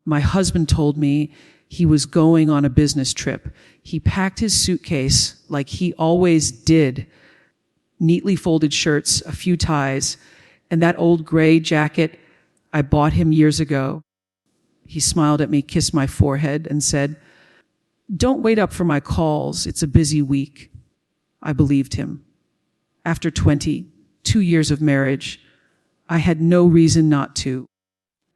My husband told me he was going on a business trip. He packed his suitcase like he always did. Neatly folded shirts, a few ties, and that old gray jacket I bought him years ago. He smiled at me, kissed my forehead, and said, "Don't wait up for my calls. It's a busy week." I believed him. After 22 years of marriage, I had no reason not to.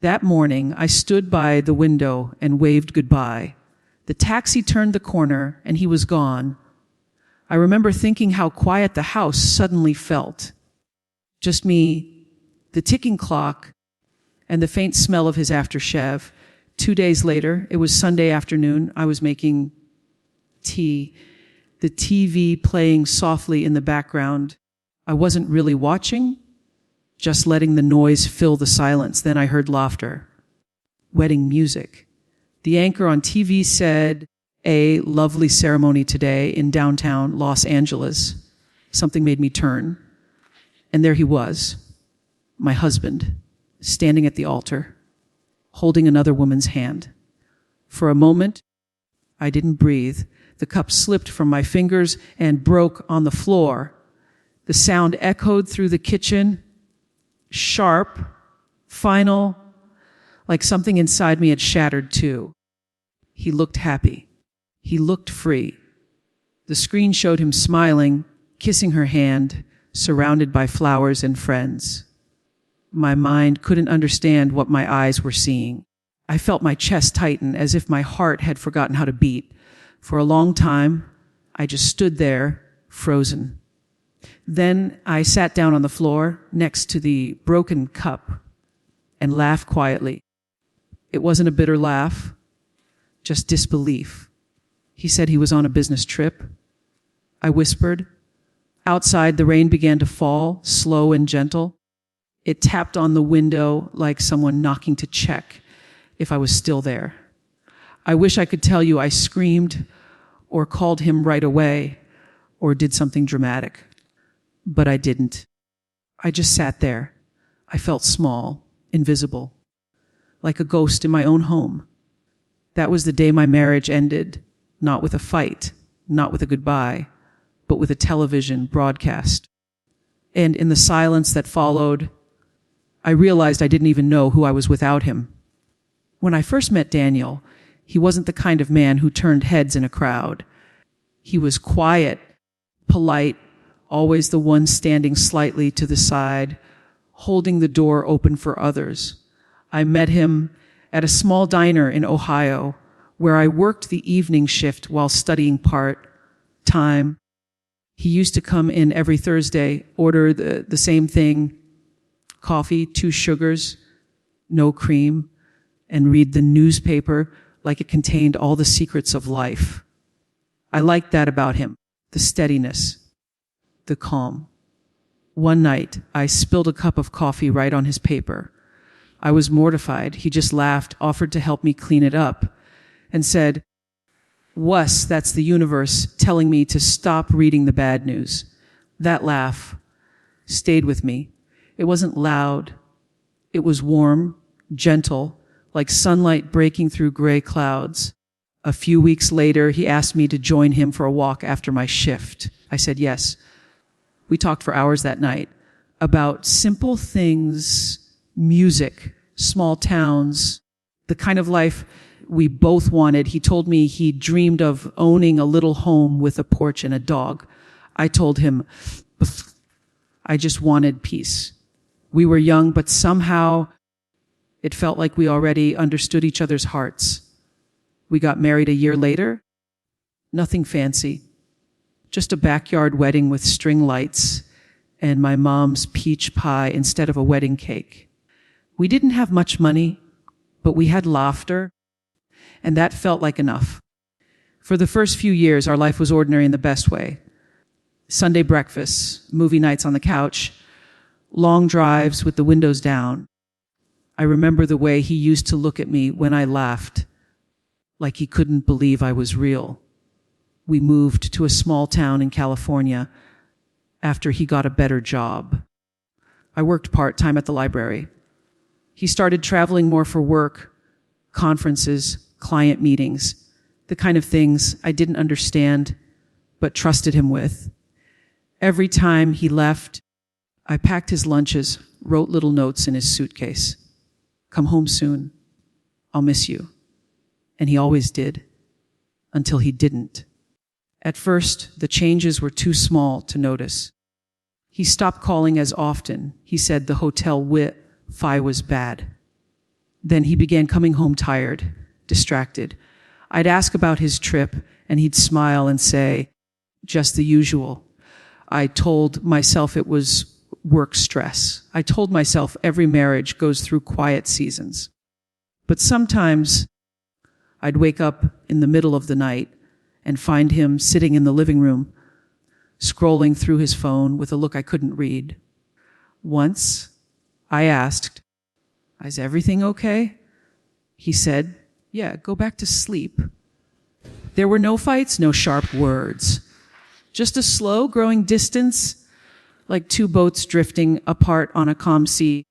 That morning, I stood by the window and waved goodbye. The taxi turned the corner, and he was gone. I remember thinking how quiet the house suddenly felt. Just me, the ticking clock, and the faint smell of his aftershave. 2 days later, it was Sunday afternoon. I was making tea, the TV playing softly in the background. I wasn't really watching, just letting the noise fill the silence. Then I heard laughter, wedding music. The anchor on TV said, "A lovely ceremony today in downtown Los Angeles." Something made me turn. And there he was, my husband, standing at the altar, holding another woman's hand. For a moment, I didn't breathe. The cup slipped from my fingers and broke on the floor. The sound echoed through the kitchen, sharp, final, like something inside me had shattered too. He looked happy. He looked free. The screen showed him smiling, kissing her hand, surrounded by flowers and friends. My mind couldn't understand what my eyes were seeing. I felt my chest tighten as if my heart had forgotten how to beat. For a long time, I just stood there, frozen. Then I sat down on the floor next to the broken cup and laughed quietly. It wasn't a bitter laugh, just disbelief. He said he was on a business trip. I whispered. Outside, the rain began to fall, slow and gentle. It tapped on the window like someone knocking to check if I was still there. I wish I could tell you I screamed or called him right away or did something dramatic, but I didn't. I just sat there. I felt small, invisible, like a ghost in my own home. That was the day my marriage ended, not with a fight, not with a goodbye, but with a television broadcast. And in the silence that followed, I realized I didn't even know who I was without him. When I first met Daniel, he wasn't the kind of man who turned heads in a crowd. He was quiet, polite, always the one standing slightly to the side, holding the door open for others. I met him at a small diner in Ohio, where I worked the evening shift while studying part-time. He used to come in every Thursday, order the same thing, coffee, 2 sugars, no cream, and read the newspaper like it contained all the secrets of life. I liked that about him, the steadiness, the calm. One night, I spilled a cup of coffee right on his paper. I was mortified. He just laughed, offered to help me clean it up, and said, "Wuss, that's the universe telling me to stop reading the bad news." That laugh stayed with me. It wasn't loud. It was warm, gentle, like sunlight breaking through gray clouds. A few weeks later, he asked me to join him for a walk after my shift. I said yes. We talked for hours that night about simple things, music, small towns, the kind of life we both wanted. He told me he dreamed of owning a little home with a porch and a dog. I told him, I just wanted peace. We were young, but somehow it felt like we already understood each other's hearts. We got married a year later. Nothing fancy. Just a backyard wedding with string lights and my mom's peach pie instead of a wedding cake. We didn't have much money, but we had laughter, and that felt like enough. For the first few years, our life was ordinary in the best way. Sunday breakfasts, movie nights on the couch, long drives with the windows down. I remember the way he used to look at me when I laughed, like he couldn't believe I was real. We moved to a small town in California after he got a better job. I worked part-time at the library. He started traveling more for work. conferences, client meetings, the kind of things I didn't understand but trusted him with. Every time he left, I packed his lunches, wrote little notes in his suitcase. Come home soon. I'll miss you. And he always did, until he didn't. At first, the changes were too small to notice. He stopped calling as often. He said the hotel Wi-Fi was bad. Then he began coming home tired, distracted. I'd ask about his trip, and he'd smile and say, just the usual. I told myself it was work stress. I told myself every marriage goes through quiet seasons. But sometimes I'd wake up in the middle of the night and find him sitting in the living room, scrolling through his phone with a look I couldn't read. Once, I asked, is everything okay? He said, yeah, go back to sleep. There were no fights, no sharp words. Just a slow growing distance, like two boats drifting apart on a calm sea.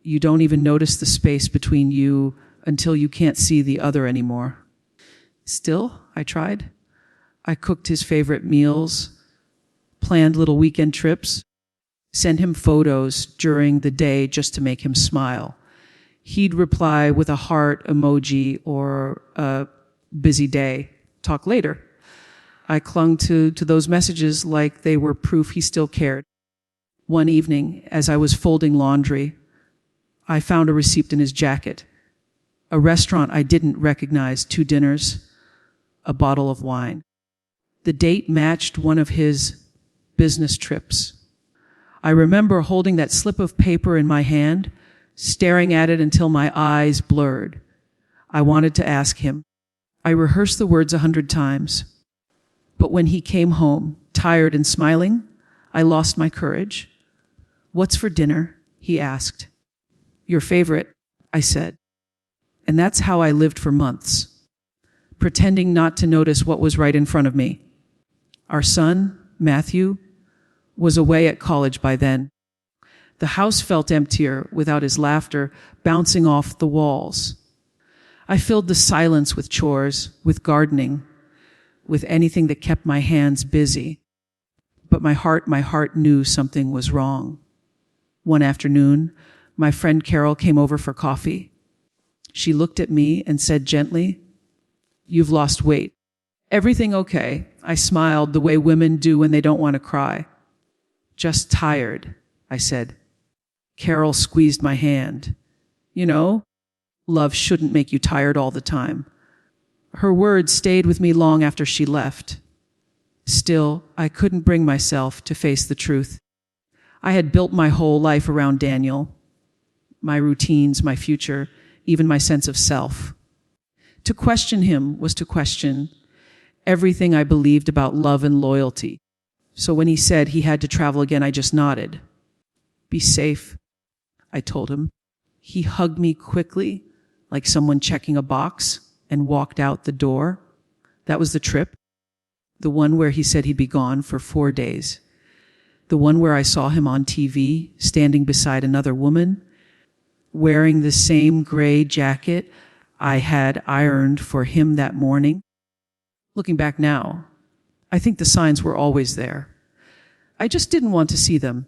You don't even notice the space between you until you can't see the other anymore. Still, I tried. I cooked his favorite meals, planned little weekend trips, sent him photos during the day just to make him smile. He'd reply with a heart emoji or a busy day. Talk later. I clung to those messages like they were proof he still cared. One evening, as I was folding laundry, I found a receipt in his jacket. A restaurant I didn't recognize, 2 dinners, a bottle of wine. The date matched one of his business trips. I remember holding that slip of paper in my hand, staring at it until my eyes blurred. I wanted to ask him. I rehearsed the words 100 times. But when he came home, tired and smiling, I lost my courage. What's for dinner? He asked. Your favorite, I said. And that's how I lived for months, pretending not to notice what was right in front of me. Our son, Matthew, was away at college by then. The house felt emptier without his laughter bouncing off the walls. I filled the silence with chores, with gardening, with anything that kept my hands busy. But my heart knew something was wrong. One afternoon, my friend Carol came over for coffee. She looked at me and said gently, "You've lost weight." Everything okay? I smiled the way women do when they don't want to cry. Just tired, I said. Carol squeezed my hand. You know, love shouldn't make you tired all the time. Her words stayed with me long after she left. Still, I couldn't bring myself to face the truth. I had built my whole life around Daniel, my routines, my future, even my sense of self. To question him was to question everything I believed about love and loyalty. So when he said he had to travel again, I just nodded. Be safe, I told him. He hugged me quickly, like someone checking a box, and walked out the door. That was the trip. The one where he said he'd be gone for 4 days. The one where I saw him on TV, standing beside another woman, wearing the same gray jacket I had ironed for him that morning. Looking back now, I think the signs were always there. I just didn't want to see them.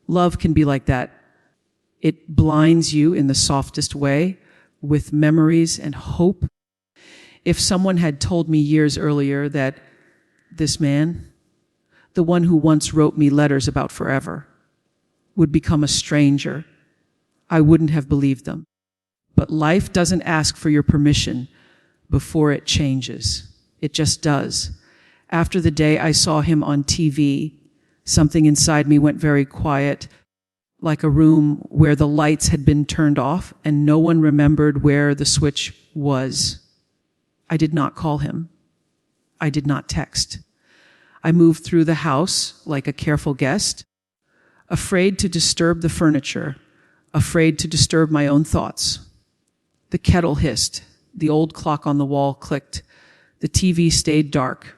Love can be like that. It blinds you in the softest way with memories and hope. If someone had told me years earlier that this man, the one who once wrote me letters about forever, would become a stranger, I wouldn't have believed them. But life doesn't ask for your permission before it changes. It just does. After the day I saw him on TV, something inside me went very quiet, like a room where the lights had been turned off and no one remembered where the switch was. I did not call him. I did not text. I moved through the house like a careful guest, afraid to disturb the furniture, afraid to disturb my own thoughts. The kettle hissed. The old clock on the wall clicked. The TV stayed dark.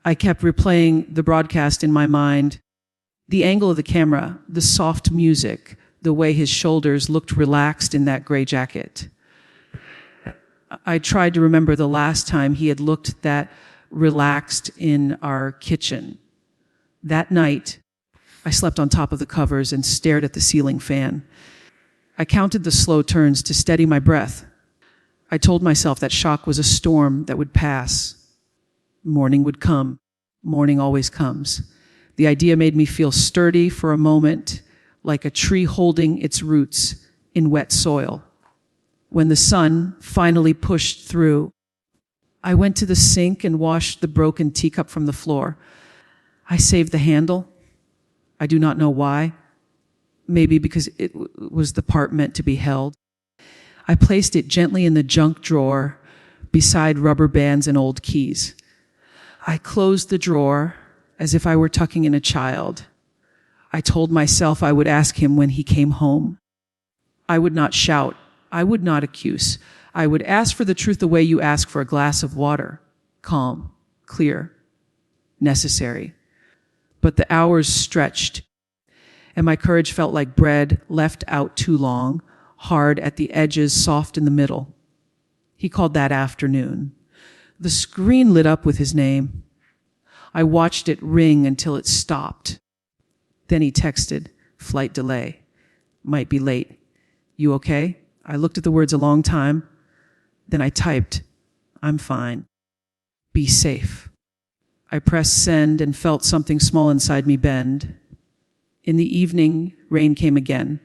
I kept replaying the broadcast in my mind. The angle of the camera, the soft music, the way his shoulders looked relaxed in that gray jacket. I tried to remember the last time he had looked that relaxed in our kitchen. That night, I slept on top of the covers and stared at the ceiling fan. I counted the slow turns to steady my breath. I told myself that shock was a storm that would pass. Morning would come. Morning always comes. The idea made me feel sturdy for a moment, like a tree holding its roots in wet soil. When the sun finally pushed through, I went to the sink and washed the broken teacup from the floor. I saved the handle. I do not know why. Maybe because it was the part meant to be held. I placed it gently in the junk drawer beside rubber bands and old keys. I closed the drawer as if I were tucking in a child. I told myself I would ask him when he came home. I would not shout. I would not accuse. I would ask for the truth the way you ask for a glass of water. Calm, clear, necessary. But the hours stretched, and my courage felt like bread left out too long, hard at the edges, soft in the middle. He called that afternoon. The screen lit up with his name. I watched it ring until it stopped. Then he texted, "Flight delay. Might be late. You okay?" I looked at the words a long time. Then I typed, "I'm fine. Be safe." I pressed send and felt something small inside me bend. In the evening, rain came again.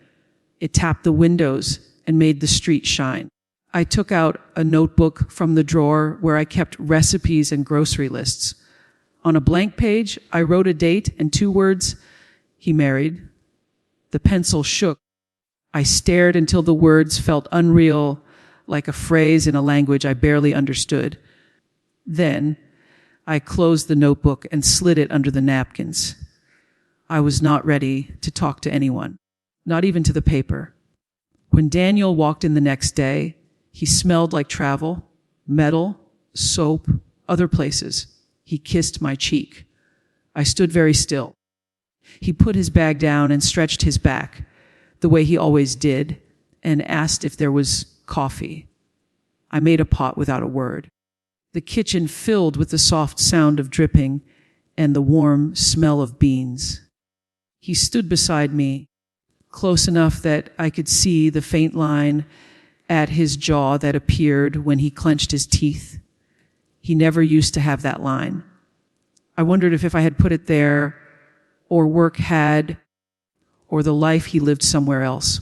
It tapped the windows and made the street shine. I took out a notebook from the drawer where I kept recipes and grocery lists. On a blank page, I wrote a date and 2 words, "He married." The pencil shook. I stared until the words felt unreal, like a phrase in a language I barely understood. Then, I closed the notebook and slid it under the napkins. I was not ready to talk to anyone, not even to the paper. When Daniel walked in the next day, he smelled like travel, metal, soap, other places. He kissed my cheek. I stood very still. He put his bag down and stretched his back, the way he always did, and asked if there was coffee. I made a pot without a word. The kitchen filled with the soft sound of dripping and the warm smell of beans. He stood beside me, close enough that I could see the faint line at his jaw that appeared when he clenched his teeth. He never used to have that line. I wondered if I had put it there, or work had, or the life he lived somewhere else.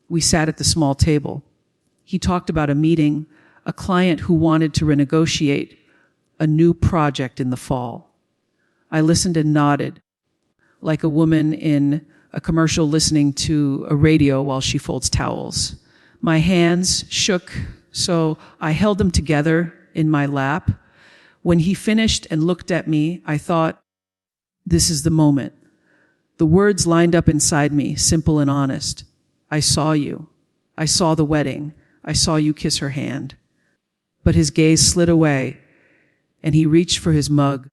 We sat at the small table. He talked about a meeting, a client who wanted to renegotiate a new project in the fall. I listened and nodded, like a woman in a commercial listening to a radio while she folds towels. My hands shook, so I held them together in my lap. When he finished and looked at me, I thought, this is the moment. The words lined up inside me, simple and honest. I saw you. I saw the wedding. I saw you kiss her hand. But his gaze slid away, and he reached for his mug,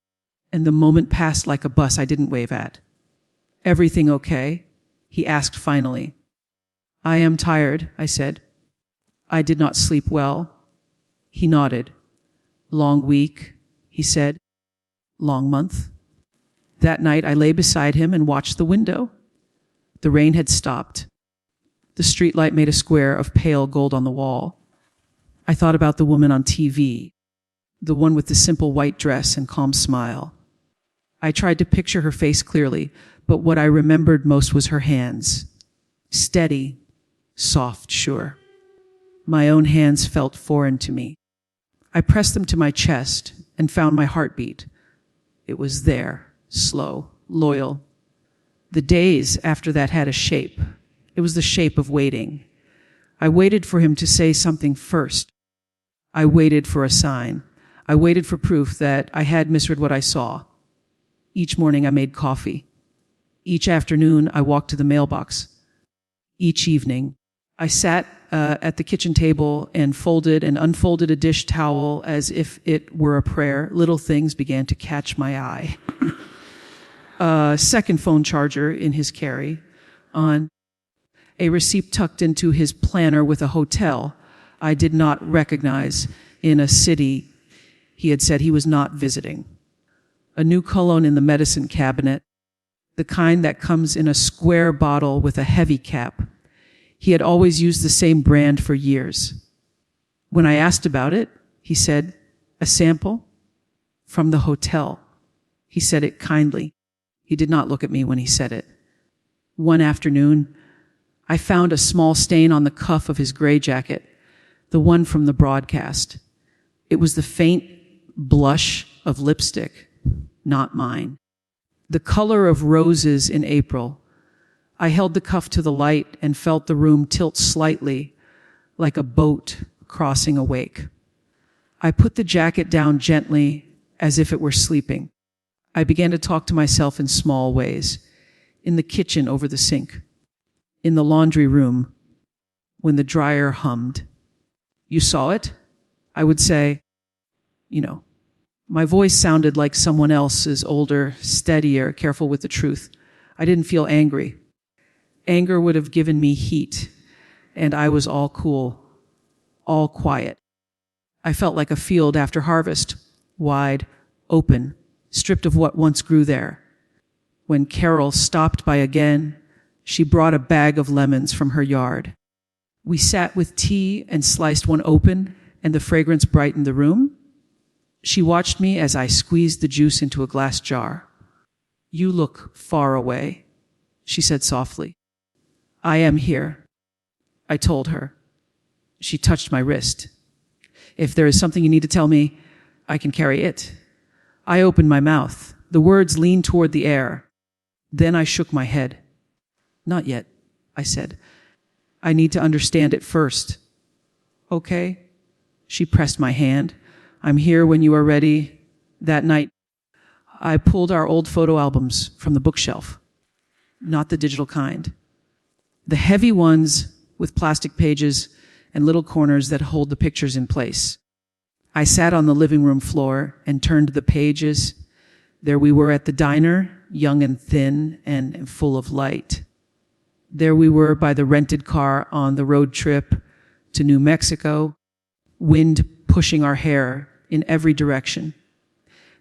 and the moment passed like a bus I didn't wave at. "Everything okay?" he asked finally. "I am tired," I said. "I did not sleep well." He nodded. "Long week," he said. "Long month." That night I lay beside him and watched the window. The rain had stopped. The streetlight made a square of pale gold on the wall. I thought about the woman on TV, the one with the simple white dress and calm smile. I tried to picture her face clearly, but what I remembered most was her hands. Steady, soft, sure. My own hands felt foreign to me. I pressed them to my chest and found my heartbeat. It was there, slow, loyal. The days after that had a shape. It was the shape of waiting. I waited for him to say something first. I waited for a sign. I waited for proof that I had misread what I saw. Each morning I made coffee. Each afternoon I walked to the mailbox. Each evening I sat at the kitchen table and folded and unfolded a dish towel as if it were a prayer. Little things began to catch my eye. A second phone charger in his carry-on, a receipt tucked into his planner with a hotel, I did not recognize in a city he had said he was not visiting. A new cologne in the medicine cabinet, the kind that comes in a square bottle with a heavy cap. He had always used the same brand for years. When I asked about it, he said, "A sample? From the hotel." He said it kindly. He did not look at me when he said it. One afternoon, I found a small stain on the cuff of his gray jacket, the one from the broadcast. It was the faint blush of lipstick, not mine. The color of roses in April. I held the cuff to the light and felt the room tilt slightly, like a boat crossing a wake. I put the jacket down gently, as if it were sleeping. I began to talk to myself in small ways. In the kitchen over the sink. In the laundry room, when the dryer hummed. "You saw it?" I would say, My voice sounded like someone else's, older, steadier, careful with the truth. I didn't feel angry. Anger would have given me heat, and I was all cool, all quiet. I felt like a field after harvest, wide, open, stripped of what once grew there. When Carol stopped by again, she brought a bag of lemons from her yard. We sat with tea and sliced one open, and the fragrance brightened the room. She watched me as I squeezed the juice into a glass jar. "You look far away," she said softly. "I am here," I told her. She touched my wrist. "If there is something you need to tell me, I can carry it." I opened my mouth. The words leaned toward the air. Then I shook my head. "Not yet," I said. "I need to understand it first." "Okay." She pressed my hand. "I'm here when you are ready." That night, I pulled our old photo albums from the bookshelf. Not the digital kind. The heavy ones with plastic pages and little corners that hold the pictures in place. I sat on the living room floor and turned the pages. There we were at the diner, young and thin and full of light. There we were by the rented car on the road trip to New Mexico, wind pushing our hair in every direction.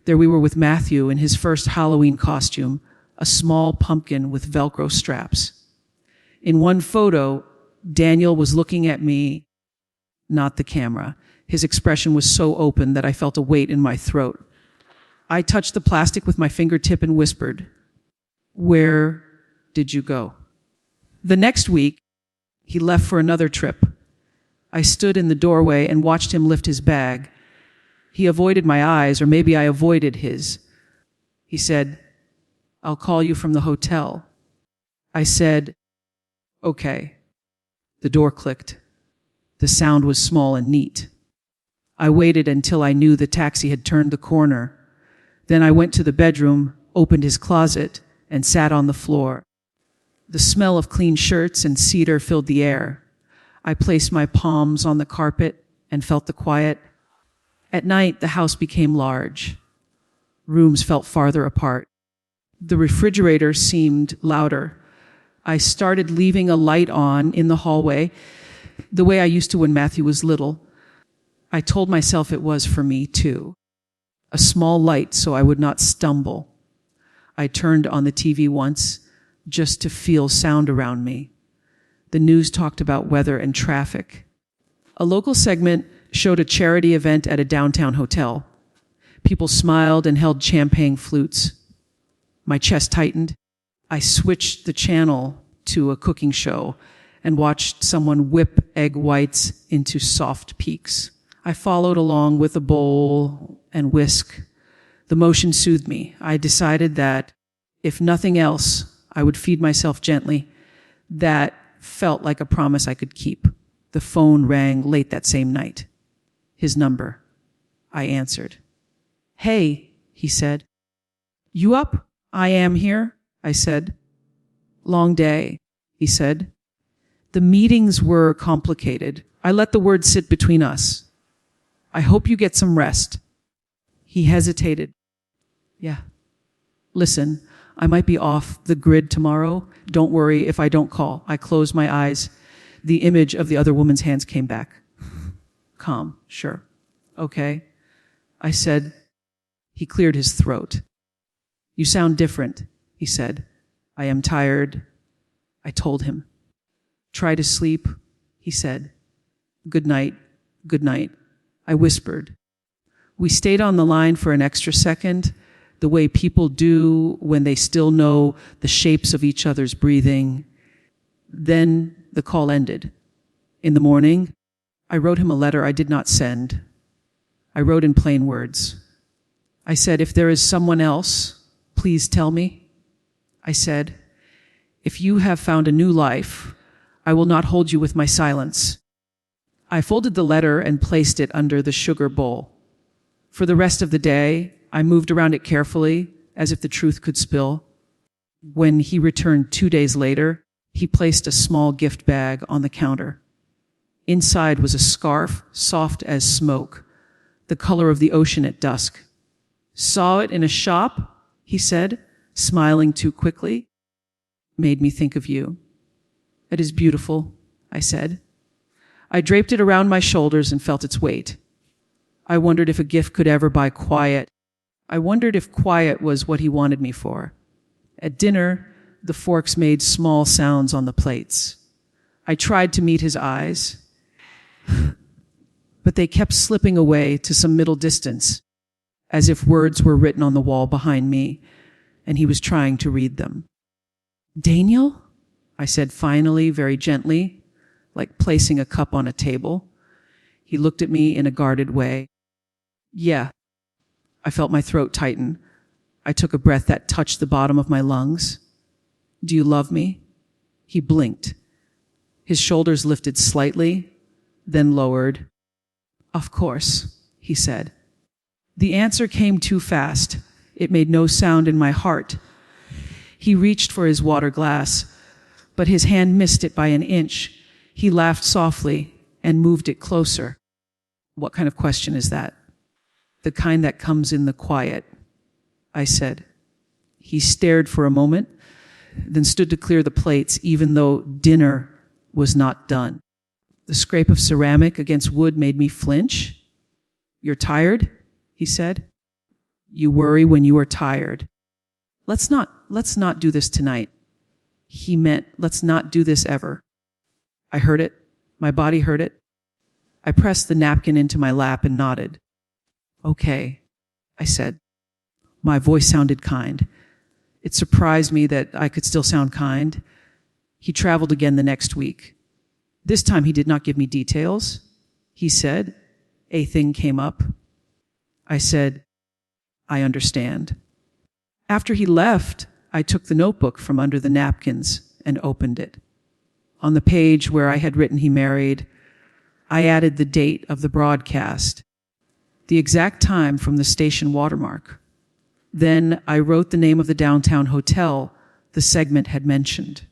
There we were with Matthew in his first Halloween costume, a small pumpkin with Velcro straps. In one photo, Daniel was looking at me, not the camera. His expression was so open that I felt a weight in my throat. I touched the plastic with my fingertip and whispered, "Where did you go?" The next week, he left for another trip. I stood in the doorway and watched him lift his bag. He avoided my eyes, or maybe I avoided his. He said, "I'll call you from the hotel." I said, "Okay." The door clicked. The sound was small and neat. I waited until I knew the taxi had turned the corner. Then I went to the bedroom, opened his closet, and sat on the floor. The smell of clean shirts and cedar filled the air. I placed my palms on the carpet and felt the quiet. At night, the house became large. Rooms felt farther apart. The refrigerator seemed louder. I started leaving a light on in the hallway, the way I used to when Matthew was little. I told myself it was for me, too. A small light so I would not stumble. I turned on the TV once, just to feel sound around me. The news talked about weather and traffic. A local segment showed a charity event at a downtown hotel. People smiled and held champagne flutes. My chest tightened. I switched the channel to a cooking show and watched someone whip egg whites into soft peaks. I followed along with a bowl and whisk. The motion soothed me. I decided that, if nothing else, I would feed myself gently. That felt like a promise I could keep. The phone rang late that same night. His number. I answered. "Hey," he said. "You up?" "I am here," I said. "Long day," he said. The meetings were complicated. I let the words sit between us. "I hope you get some rest." He hesitated. "Yeah. Listen, I might be off the grid tomorrow. Don't worry if I don't call." I closed my eyes. The image of the other woman's hands came back. calm. Sure. Okay. I said. He cleared his throat. You sound different, he said. I am tired. I told him. Try to sleep, he said. Good night. Good night. I whispered. We stayed on the line for an extra second, the way people do when they still know the shapes of each other's breathing. Then the call ended. In the morning, I wrote him a letter I did not send. I wrote in plain words. I said, if there is someone else, please tell me. I said, if you have found a new life, I will not hold you with my silence. I folded the letter and placed it under the sugar bowl. For the rest of the day, I moved around it carefully, as if the truth could spill. When he returned 2 days later, he placed a small gift bag on the counter. Inside was a scarf, soft as smoke, the color of the ocean at dusk. Saw it in a shop, he said, smiling too quickly. Made me think of you. It is beautiful, I said. I draped it around my shoulders and felt its weight. I wondered if a gift could ever buy quiet. I wondered if quiet was what he wanted me for. At dinner, the forks made small sounds on the plates. I tried to meet his eyes, but they kept slipping away to some middle distance, as if words were written on the wall behind me, and he was trying to read them. Daniel? I said finally, very gently, like placing a cup on a table. He looked at me in a guarded way. Yeah. I felt my throat tighten. I took a breath that touched the bottom of my lungs. Do you love me? He blinked. His shoulders lifted slightly, then lowered. Of course, he said. The answer came too fast. It made no sound in my heart. He reached for his water glass, but his hand missed it by an inch. He laughed softly and moved it closer. What kind of question is that? The kind that comes in the quiet, I said. He stared for a moment, then stood to clear the plates, even though dinner was not done. The scrape of ceramic against wood made me flinch. You're tired? He said. You worry when you are tired. Let's not do this tonight. He meant, let's not do this ever. I heard it. My body heard it. I pressed the napkin into my lap and nodded. Okay, I said. My voice sounded kind. It surprised me that I could still sound kind. He traveled again the next week. This time he did not give me details. He said, a thing came up. I said, I understand. After he left, I took the notebook from under the napkins and opened it. On the page where I had written he married, I added the date of the broadcast, the exact time from the station watermark. Then I wrote the name of the downtown hotel the segment had mentioned.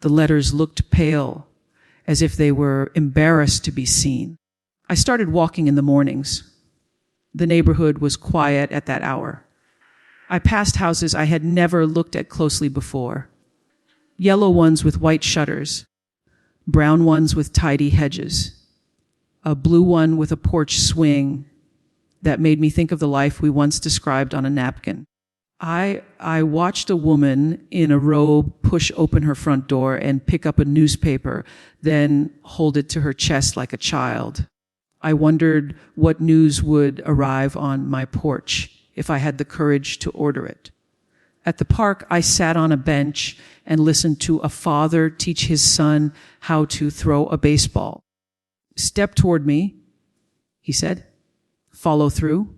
The letters looked pale, as if they were embarrassed to be seen. I started walking in the mornings. The neighborhood was quiet at that hour. I passed houses I had never looked at closely before. Yellow ones with white shutters, brown ones with tidy hedges, a blue one with a porch swing that made me think of the life we once described on a napkin. I watched a woman in a robe push open her front door and pick up a newspaper, then hold it to her chest like a child. I wondered what news would arrive on my porch if I had the courage to order it. At the park, I sat on a bench and listened to a father teach his son how to throw a baseball. Step toward me, he said. Follow through.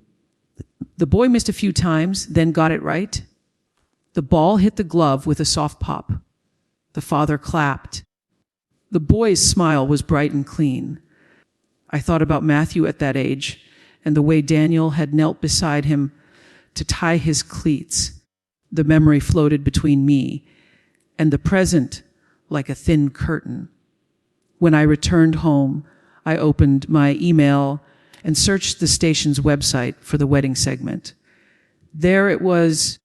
The boy missed a few times, then got it right. The ball hit the glove with a soft pop. The father clapped. The boy's smile was bright and clean. I thought about Matthew at that age and the way Daniel had knelt beside him to tie his cleats. The memory floated between me and the present like a thin curtain. When I returned home, I opened my email and searched the station's website for the wedding segment. There it was,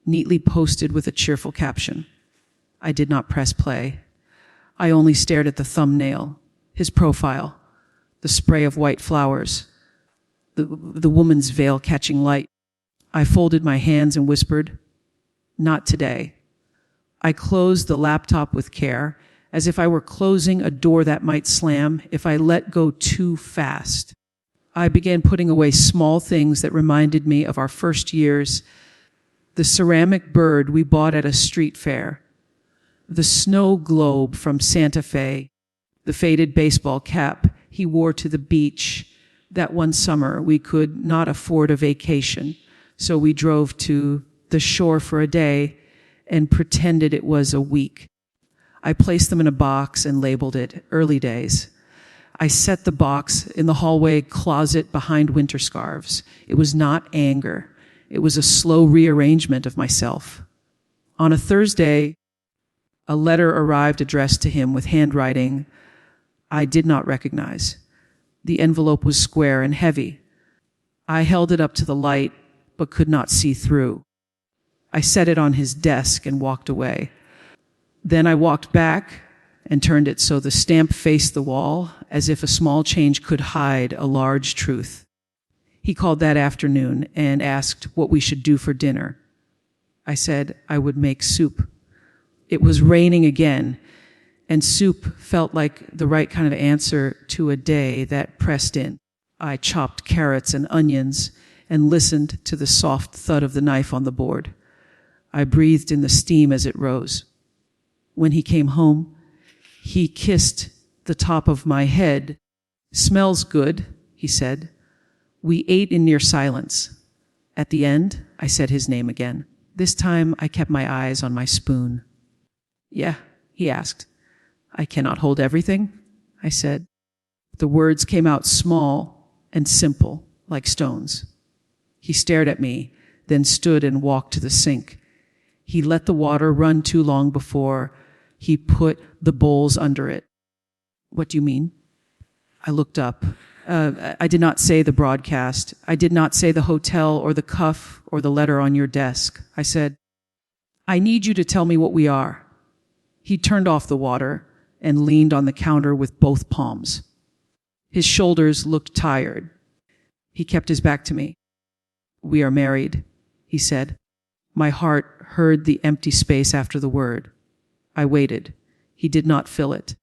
neatly posted with a cheerful caption. I did not press play. I only stared at the thumbnail, his profile, the the spray of white flowers, the woman's veil catching light. I folded my hands and whispered, "Not today." I closed the laptop with care, as if I were closing a door that might slam if I let go too fast. I began putting away small things that reminded me of our first years: the ceramic bird we bought at a street fair, the snow globe from Santa Fe, the faded baseball cap he wore to the beach that one summer we could not afford a vacation, so we drove to the shore for a day and pretended it was a week. I placed them in a box and labeled it "Early Days." I set the box in the hallway closet behind winter scarves. It was not anger. It was a slow rearrangement of myself. On a Thursday, a letter arrived addressed to him with handwriting I did not recognize. The envelope was square and heavy. I held it up to the light, but could not see through. I set it on his desk and walked away. Then I walked back and turned it so the stamp faced the wall, as if a small change could hide a large truth. He called that afternoon and asked what we should do for dinner. I said I would make soup. It was raining again, and soup felt like the right kind of answer to a day that pressed in. I chopped carrots and onions and listened to the soft thud of the knife on the board. I breathed in the steam as it rose. When he came home, he kissed the top of my head. "Smells good," he said. We ate in near silence. At the end, I said his name again. This time, I kept my eyes on my spoon. "Yeah," he asked. "I cannot hold everything," I said. The words came out small and simple, like stones. He stared at me, then stood and walked to the sink. He let the water run too long before he put the bowls under it. "What do you mean?" I looked up. I did not say the broadcast. I did not say the hotel or the cuff or the letter on your desk. I said, "I need you to tell me what we are." He turned off the water and leaned on the counter with both palms. His shoulders looked tired. He kept his back to me. "We are married," he said. My heart heard the empty space after the word. I waited. He did not fill it.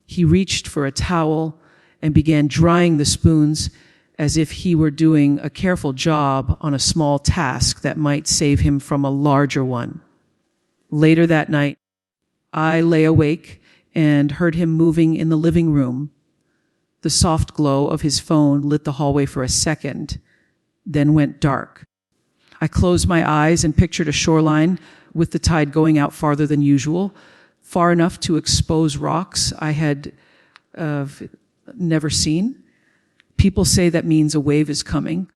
He reached for a towel and began drying the spoons as if he were doing a careful job on a small task that might save him from a larger one. Later that night, I lay awake and heard him moving in the living room. The soft glow of his phone lit the hallway for a second, then went dark. I closed my eyes and pictured a shoreline with the tide going out farther than usual, far enough to expose rocks I had never seen. People say that means a wave is coming.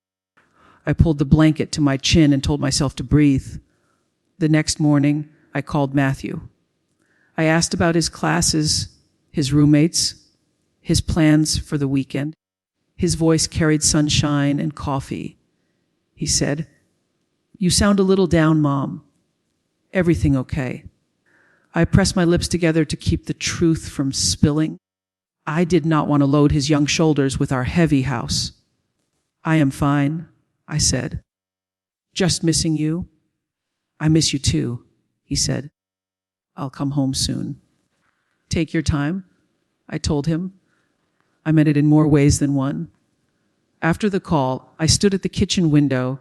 I pulled the blanket to my chin and told myself to breathe. The next morning, I called Matthew. I asked about his classes, his roommates, his plans for the weekend. His voice carried sunshine and coffee. He said, "You sound a little down, Mom. Everything okay?" I pressed my lips together to keep the truth from spilling. I did not want to load his young shoulders with our heavy house. "I am fine," I said. "Just missing you." "I miss you too," he said. "I'll come home soon." "Take your time," I told him. I meant it in more ways than one. After the call, I stood at the kitchen window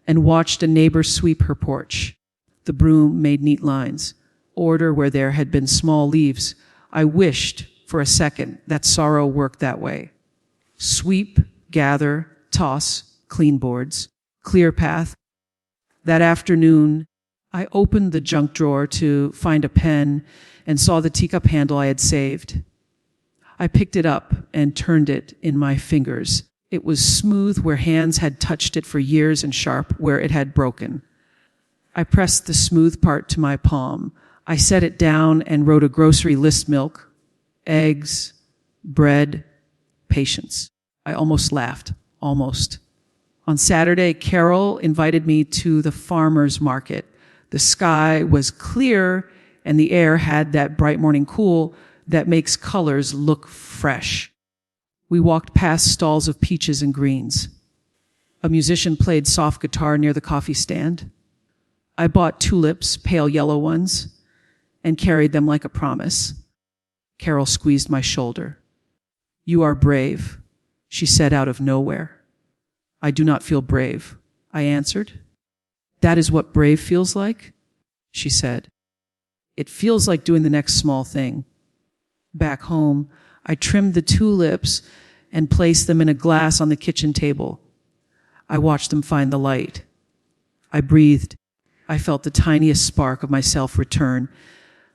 and watched a neighbor sweep her porch. The broom made neat lines, order where there had been small leaves. I wished for a second that sorrow worked that way. Sweep, gather, toss, clean boards, clear path. That afternoon, I opened the junk drawer to find a pen and saw the teacup handle I had saved. I picked it up and turned it in my fingers. It was smooth where hands had touched it for years and sharp where it had broken. I pressed the smooth part to my palm. I set it down and wrote a grocery list: milk, eggs, bread, patience. I almost laughed. Almost. On Saturday, Carol invited me to the farmer's market. The sky was clear and the air had that bright morning cool that makes colors look fresh. We walked past stalls of peaches and greens. A musician played soft guitar near the coffee stand. I bought tulips, pale yellow ones, and carried them like a promise. Carol squeezed my shoulder. "You are brave," she said out of nowhere. "I do not feel brave," I answered. "That is what brave feels like," she said. "It feels like doing the next small thing." Back home, I trimmed the tulips and placed them in a glass on the kitchen table. I watched them find the light. I breathed. I felt the tiniest spark of myself return,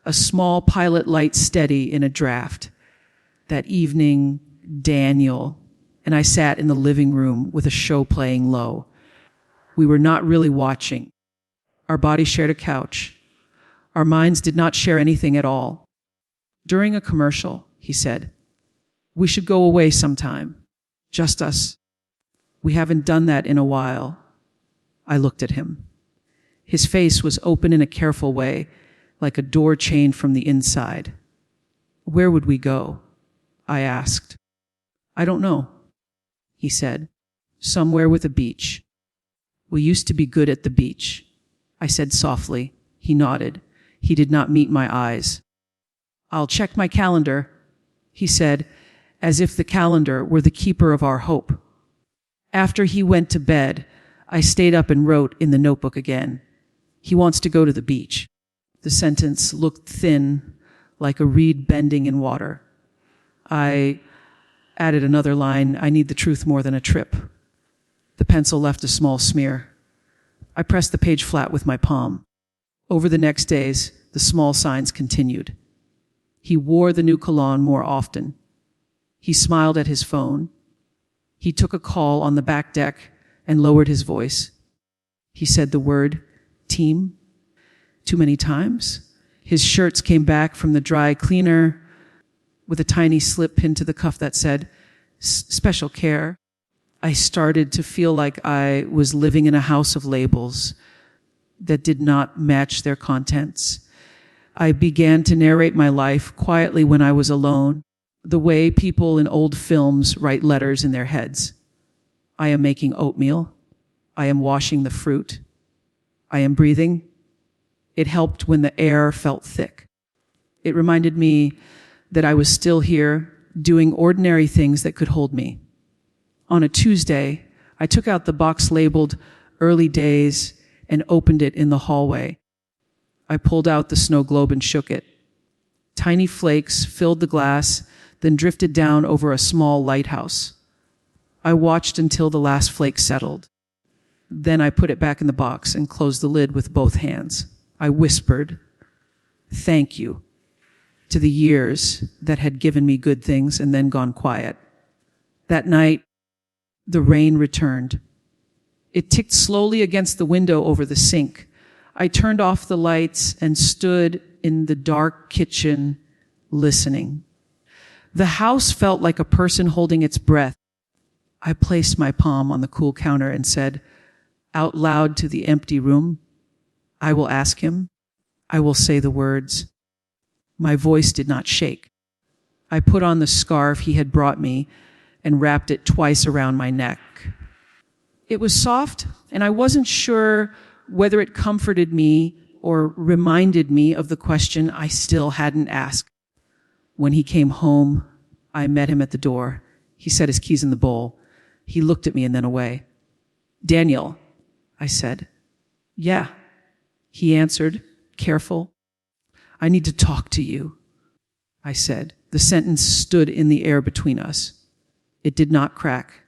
a small pilot light steady in a draft. That evening, Daniel and I sat in the living room with a show playing low. We were not really watching. Our bodies shared a couch. Our minds did not share anything at all. During a commercial, he said, "We should go away sometime. Just us. We haven't done that in a while." I looked at him. His face was open in a careful way, like a door chained from the inside. "Where would we go?" I asked. "I don't know," he said. "Somewhere with a beach." "We used to be good at the beach," I said softly. He nodded. He did not meet my eyes. "I'll check my calendar," he said, as if the calendar were the keeper of our hope. After he went to bed, I stayed up and wrote in the notebook again. He wants to go to the beach. The sentence looked thin, like a reed bending in water. I added another line, "I need the truth more than a trip." The pencil left a small smear. I pressed the page flat with my palm. Over the next days, the small signs continued. He wore the new cologne more often. He smiled at his phone. He took a call on the back deck and lowered his voice. He said the word team too many times. His shirts came back from the dry cleaner with a tiny slip pinned to the cuff that said, "Special care." I started to feel like I was living in a house of labels that did not match their contents. I began to narrate my life quietly when I was alone, the way people in old films write letters in their heads. I am making oatmeal. I am washing the fruit. I am breathing. It helped when the air felt thick. It reminded me that I was still here, doing ordinary things that could hold me. On a Tuesday, I took out the box labeled "Early Days" and opened it in the hallway. I pulled out the snow globe and shook it. Tiny flakes filled the glass, then drifted down over a small lighthouse. I watched until the last flake settled. Then I put it back in the box and closed the lid with both hands. I whispered, "Thank you," to the years that had given me good things and then gone quiet. That night, the rain returned. It ticked slowly against the window over the sink. I turned off the lights and stood in the dark kitchen, listening. The house felt like a person holding its breath. I placed my palm on the cool counter and said, out loud to the empty room, "I will ask him. I will say the words." My voice did not shake. I put on the scarf he had brought me and wrapped it twice around my neck. It was soft, and I wasn't sure whether it comforted me or reminded me of the question I still hadn't asked. When he came home, I met him at the door. He set his keys in the bowl. He looked at me and then away. "Daniel," I said. "Yeah," he answered, careful. "I need to talk to you," I said. The sentence stood in the air between us. It did not crack.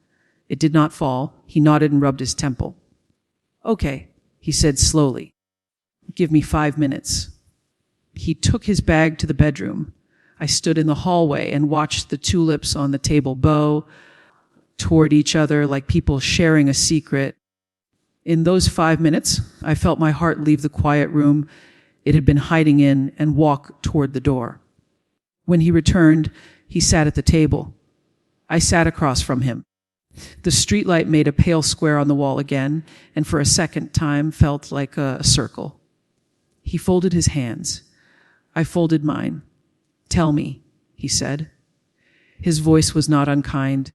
It did not fall. He nodded and rubbed his temple. "Okay," he said slowly. "Give me 5 minutes." He took his bag to the bedroom. I stood in the hallway and watched the tulips on the table bow toward each other like people sharing a secret. In those 5 minutes, I felt my heart leave the quiet room it had been hiding in and walk toward the door. When he returned, he sat at the table. I sat across from him. The streetlight made a pale square on the wall again, and for a second time felt like a circle. He folded his hands. I folded mine. "Tell me," he said. His voice was not unkind.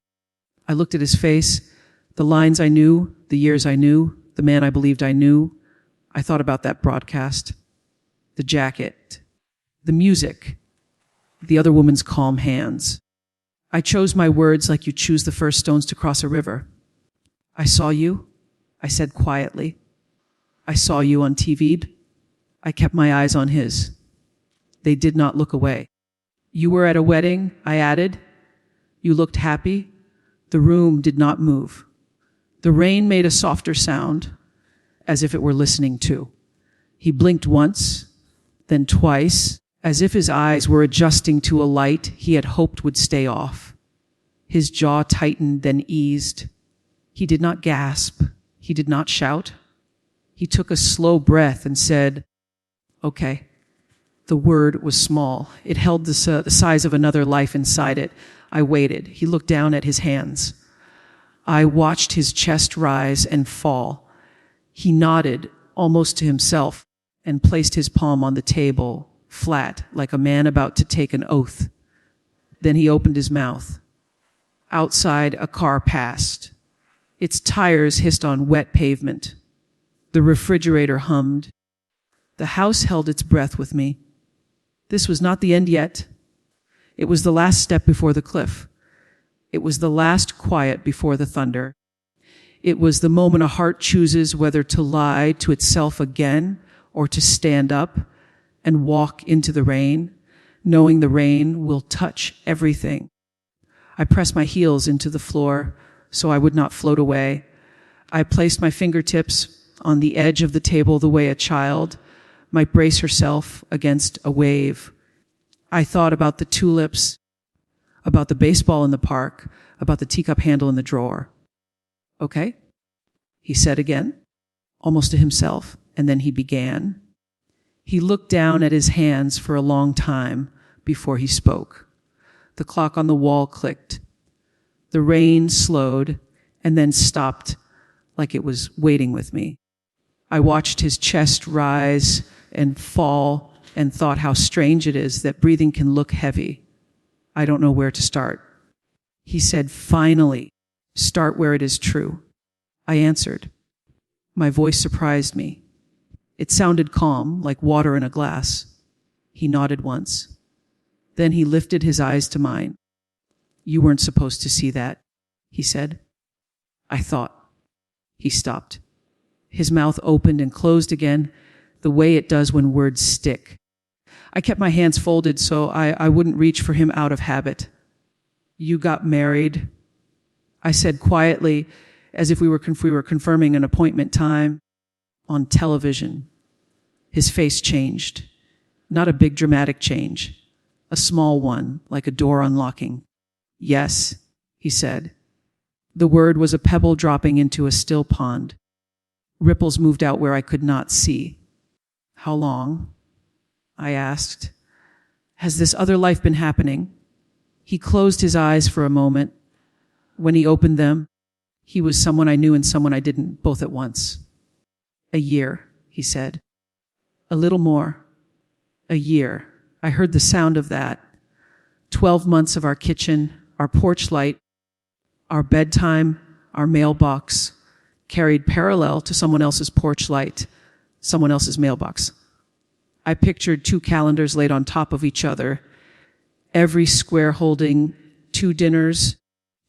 I looked at his face, the lines I knew, the years I knew, the man I believed I knew. I thought about that broadcast, the jacket, the music, the other woman's calm hands. I chose my words like you choose the first stones to cross a river. I saw you, I said quietly. I saw you on TV. I kept my eyes on his. They did not look away. You were at a wedding, I added. You looked happy. The room did not move. The rain made a softer sound, as if it were listening too. He blinked once, then twice, as if his eyes were adjusting to a light he had hoped would stay off. His jaw tightened, then eased. He did not gasp. He did not shout. He took a slow breath and said, "Okay." The word was small. It held the size of another life inside it. I waited. He looked down at his hands. I watched his chest rise and fall. He nodded, almost to himself, and placed his palm on the table, flat, like a man about to take an oath. Then he opened his mouth. Outside, a car passed. Its tires hissed on wet pavement. The refrigerator hummed. The house held its breath with me. This was not the end yet. It was the last step before the cliff. It was the last quiet before the thunder. It was the moment a heart chooses whether to lie to itself again or to stand up and walk into the rain, knowing the rain will touch everything. I pressed my heels into the floor so I would not float away. I placed my fingertips on the edge of the table the way a child might brace herself against a wave. I thought about the tulips, about the baseball in the park, about the teacup handle in the drawer. "Okay," he said again, almost to himself, and then he began. He looked down at his hands for a long time before he spoke. The clock on the wall clicked. The rain slowed and then stopped like it was waiting with me. I watched his chest rise and fall and thought how strange it is that breathing can look heavy. I don't know where to start. He said, "Finally, start where it is true." I answered. My voice surprised me. It sounded calm, like water in a glass. He nodded once. Then he lifted his eyes to mine. "You weren't supposed to see that," he said. I thought. He stopped. His mouth opened and closed again, the way it does when words stick. I kept my hands folded so I wouldn't reach for him out of habit. "You got married," I said quietly, as if we were confirming an appointment time, "on television." His face changed. Not a big dramatic change. A small one, like a door unlocking. "Yes," he said. The word was a pebble dropping into a still pond. Ripples moved out where I could not see. "How long?" I asked. "Has this other life been happening?" He closed his eyes for a moment. When he opened them, he was someone I knew and someone I didn't, both at once. "A year," he said. "A little more." A year. I heard the sound of that. 12 months of our kitchen, our porch light, our bedtime, our mailbox, carried parallel to someone else's porch light, someone else's mailbox. I pictured 2 calendars laid on top of each other, every square holding 2 dinners,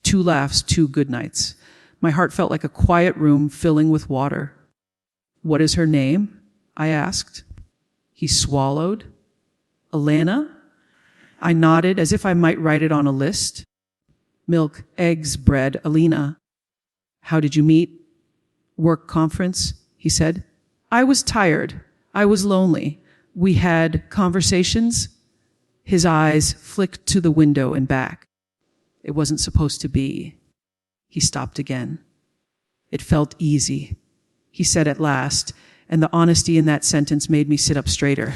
2 laughs, 2 good nights. My heart felt like a quiet room filling with water. "What is her name?" I asked. He swallowed. "Alana?" I nodded as if I might write it on a list. "Milk, eggs, bread, Alina." "How did you meet?" "Work conference," he said. "I was tired. I was lonely. We had conversations." His eyes flicked to the window and back. "It wasn't supposed to be." He stopped again. "It felt easy," he said at last, and the honesty in that sentence made me sit up straighter.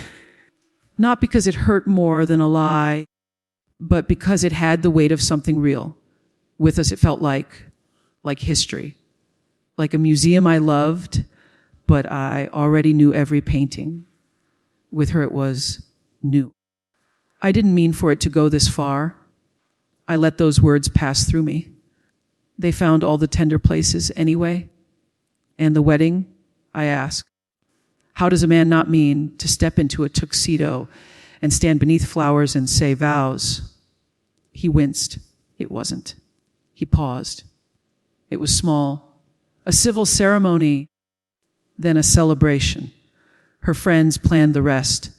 Not because it hurt more than a lie, but because it had the weight of something real. With us, it felt like history, like a museum I loved, but I already knew every painting. With her, it was new. I didn't mean for it to go this far. I let those words pass through me. They found all the tender places anyway. And the wedding, I ask. How does a man not mean to step into a tuxedo and stand beneath flowers and say vows? He winced. It wasn't. He paused. It was small. A civil ceremony, then a celebration. Her friends planned the rest.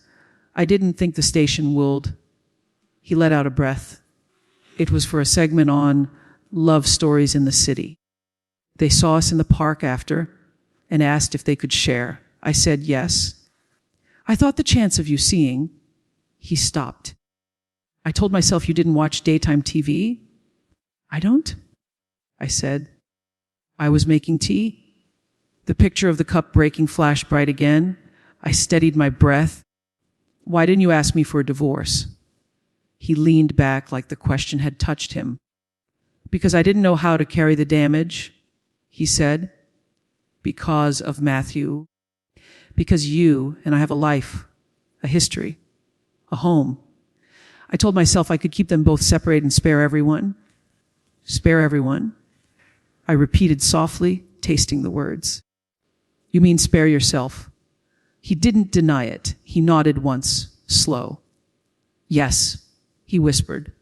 I didn't think the station would. He let out a breath. It was for a segment on love stories in the city. They saw us in the park after and asked if they could share. I said yes. I thought the chance of you seeing. He stopped. I told myself you didn't watch daytime TV. I don't, I said. I was making tea. The picture of the cup breaking flashed bright again. I steadied my breath. Why didn't you ask me for a divorce? He leaned back like the question had touched him. Because I didn't know how to carry the damage, he said. Because of Matthew. Because you and I have a life, a history, a home. I told myself I could keep them both separate and spare everyone. Spare everyone. I repeated softly, tasting the words. You mean spare yourself? He didn't deny it. He nodded once, slow. Yes, he whispered.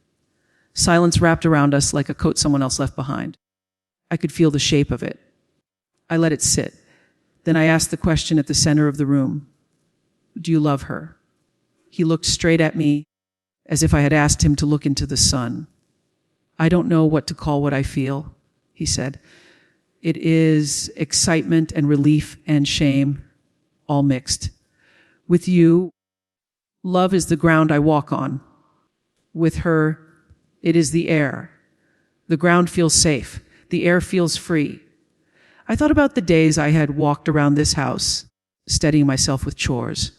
Silence wrapped around us like a coat someone else left behind. I could feel the shape of it. I let it sit. Then I asked the question at the center of the room. Do you love her? He looked straight at me as if I had asked him to look into the sun. I don't know what to call what I feel, he said. It is excitement and relief and shame, all mixed. With you, love is the ground I walk on. With her, it is the air. The ground feels safe. The air feels free. I thought about the days I had walked around this house, steadying myself with chores.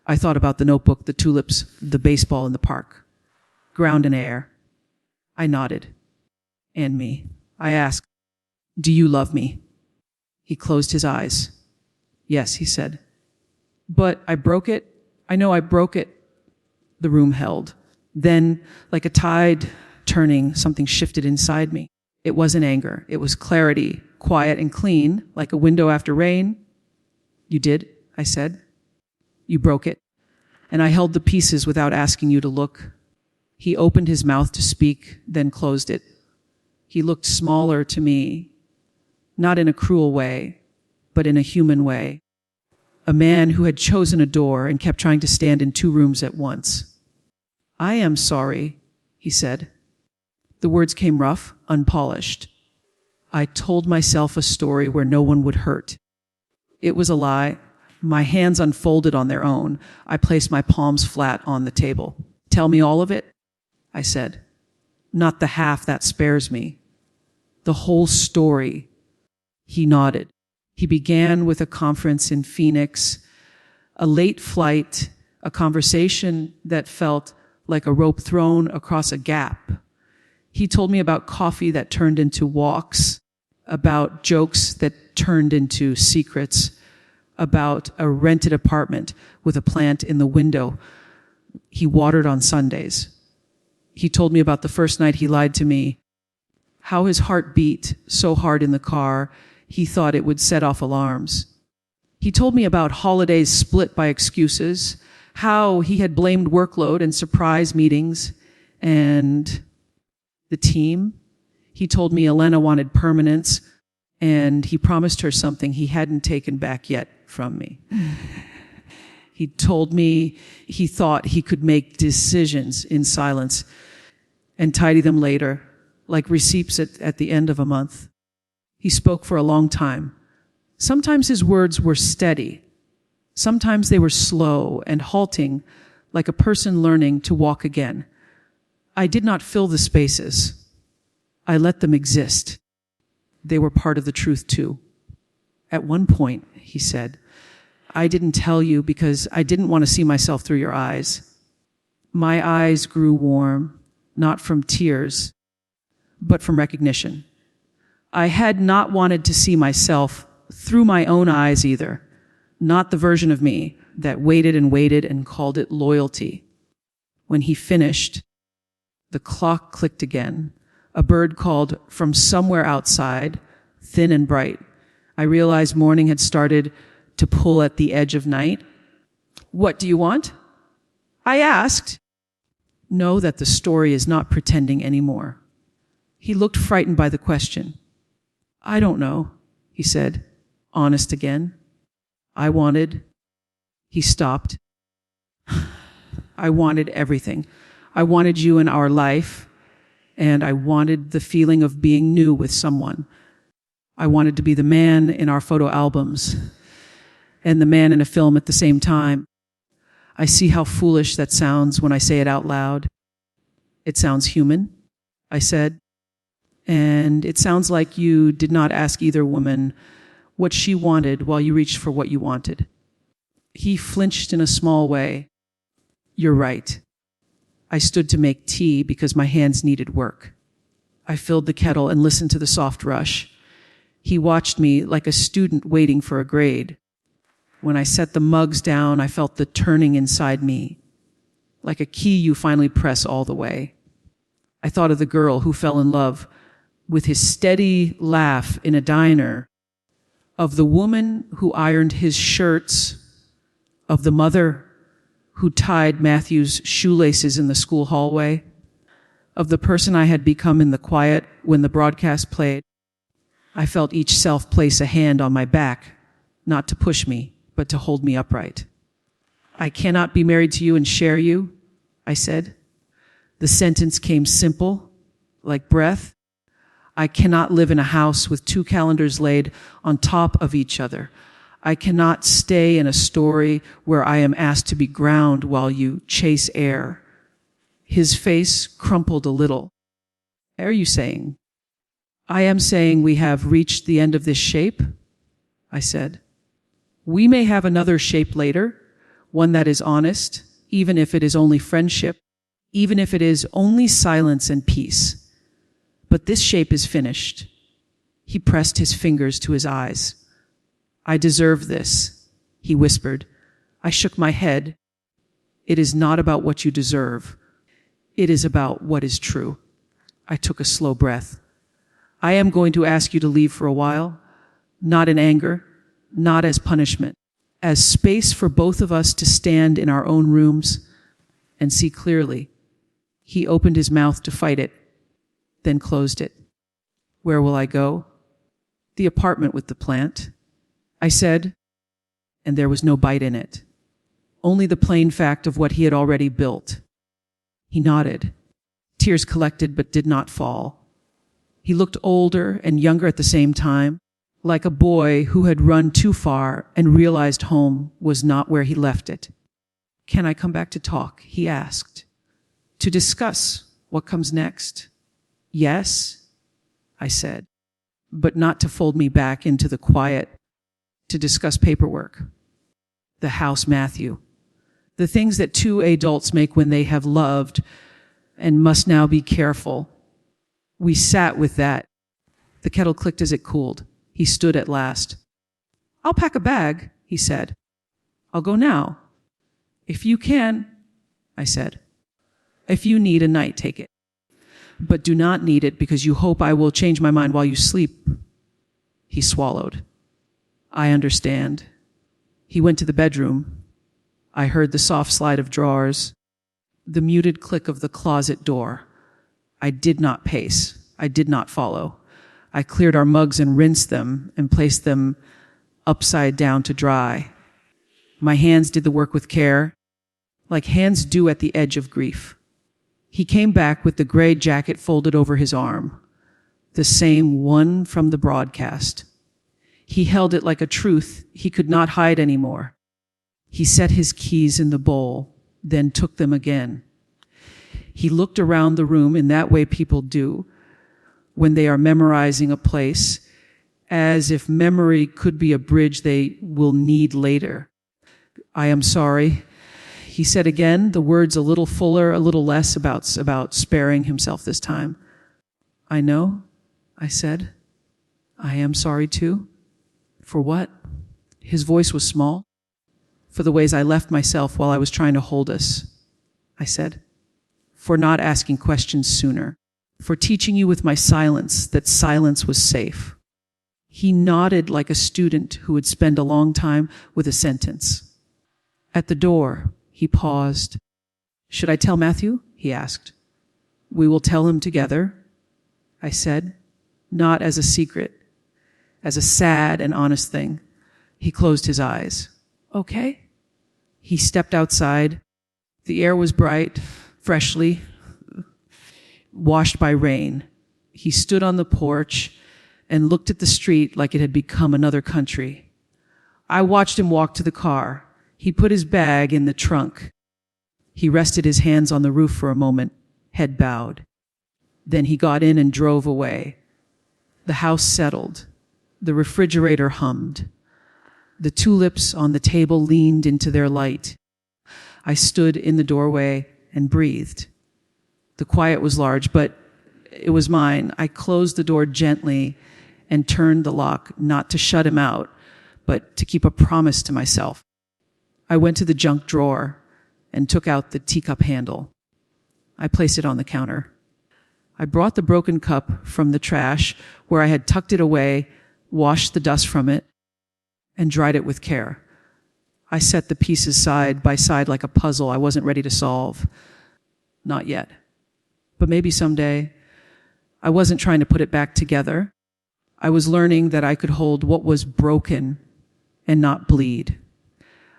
I thought about the notebook, the tulips, the baseball in the park. Ground and air. I nodded. And me. I asked, do you love me? He closed his eyes. Yes, he said. But I broke it. I know I broke it. The room held. Then, like a tide turning, something shifted inside me. It wasn't anger. It was clarity, quiet and clean, like a window after rain. You did, I said. You broke it. And I held the pieces without asking you to look. He opened his mouth to speak, then closed it. He looked smaller to me, not in a cruel way, but in a human way. A man who had chosen a door and kept trying to stand in two rooms at once. I am sorry, he said. The words came rough, unpolished. I told myself a story where no one would hurt. It was a lie. My hands unfolded on their own. I placed my palms flat on the table. Tell me all of it, I said. Not the half that spares me. The whole story. He nodded. He began with a conference in Phoenix, a late flight, a conversation that felt like a rope thrown across a gap. He told me about coffee that turned into walks, about jokes that turned into secrets, about a rented apartment with a plant in the window. He watered on Sundays. He told me about the first night he lied to me, how his heart beat so hard in the car he thought it would set off alarms. He told me about holidays split by excuses, how he had blamed workload and surprise meetings and the team. He told me Elena wanted permanence, and he promised her something he hadn't taken back yet from me. He told me he thought he could make decisions in silence and tidy them later, like receipts at the end of a month. He spoke for a long time. Sometimes his words were steady. Sometimes they were slow and halting, like a person learning to walk again. I did not fill the spaces. I let them exist. They were part of the truth too. At one point, he said, I didn't tell you because I didn't want to see myself through your eyes. My eyes grew warm, not from tears, but from recognition. I had not wanted to see myself through my own eyes either, not the version of me that waited and called it loyalty. When he finished, The clock clicked again. A bird called from somewhere outside, thin and bright. I realized morning had started to pull at the edge of night. "What do you want?" I asked. Know that the story is not pretending anymore. He looked frightened by the question. "I don't know," he said, honest again. I wanted. He stopped. I wanted everything. I wanted you in our life, and I wanted the feeling of being new with someone. I wanted to be the man in our photo albums and the man in a film at the same time. I see how foolish that sounds when I say it out loud. It sounds human, I said, and it sounds like you did not ask either woman what she wanted while you reached for what you wanted. He flinched in a small way. You're right. I stood to make tea because my hands needed work. I filled the kettle and listened to the soft rush. He watched me like a student waiting for a grade. When I set the mugs down, I felt the turning inside me, like a key you finally press all the way. I thought of the girl who fell in love with his steady laugh in a diner, of the woman who ironed his shirts, of the mother who tied Matthew's shoelaces in the school hallway, of the person I had become in the quiet when the broadcast played. I felt each self place a hand on my back, not to push me, but to hold me upright. I cannot be married to you and share you, I said. The sentence came simple, like breath. I cannot live in a house with two calendars laid on top of each other. I cannot stay in a story where I am asked to be ground while you chase air. His face crumpled a little. Are you saying? I am saying we have reached the end of this shape, I said. We may have another shape later, one that is honest, even if it is only friendship, even if it is only silence and peace. But this shape is finished. He pressed his fingers to his eyes. I deserve this, he whispered. I shook my head. It is not about what you deserve. It is about what is true. I took a slow breath. I am going to ask you to leave for a while, not in anger, not as punishment, as space for both of us to stand in our own rooms and see clearly. He opened his mouth to fight it, then closed it. Where will I go? The apartment with the plant, I said, and there was no bite in it, only the plain fact of what he had already built. He nodded. Tears collected but did not fall. He looked older and younger at the same time, like a boy who had run too far and realized home was not where he left it. Can I come back to talk? He asked. To discuss what comes next? Yes, I said, but not to fold me back into the quiet, to discuss paperwork, the house Matthew, the things that two adults make when they have loved and must now be careful. We sat with that. The kettle clicked as it cooled. He stood at last. I'll pack a bag, he said. I'll go now. If you can, I said. If you need a night, take it. But do not need it because you hope I will change my mind while you sleep. He swallowed. I understand. He went to the bedroom. I heard the soft slide of drawers, the muted click of the closet door. I did not pace. I did not follow. I cleared our mugs and rinsed them and placed them upside down to dry. My hands did the work with care, like hands do at the edge of grief. He came back with the gray jacket folded over his arm, the same one from the broadcast. He held it like a truth he could not hide anymore. He set his keys in the bowl, then took them again. He looked around the room in that way people do when they are memorizing a place, as if memory could be a bridge they will need later. I am sorry. He said again, the words a little fuller, a little less about sparing himself this time. I know, I said. I am sorry too. For what? His voice was small. For the ways I left myself while I was trying to hold us, I said. for not asking questions sooner, for teaching you with my silence that silence was safe. He nodded like a student who would spend a long time with a sentence. At the door, he paused. "Should I tell Matthew?" he asked. "We will tell him together," I said, not as a secret, as a sad and honest thing. He closed his eyes. "Okay." He stepped outside. The air was bright, freshly washed by rain. He stood on the porch and looked at the street like it had become another country. I watched him walk to the car. He put his bag in the trunk. He rested his hands on the roof for a moment, head bowed. Then he got in and drove away. The house settled. The refrigerator hummed. The tulips on the table leaned into their light. I stood in the doorway and breathed. The quiet was large, but it was mine. I closed the door gently and turned the lock, not to shut him out, but to keep a promise to myself. I went to the junk drawer and took out the teacup handle. I placed it on the counter. I brought the broken cup from the trash where I had tucked it away, washed the dust from it, and dried it with care. I set the pieces side by side like a puzzle I wasn't ready to solve. Not yet. But maybe someday. I wasn't trying to put it back together. I was learning that I could hold what was broken and not bleed.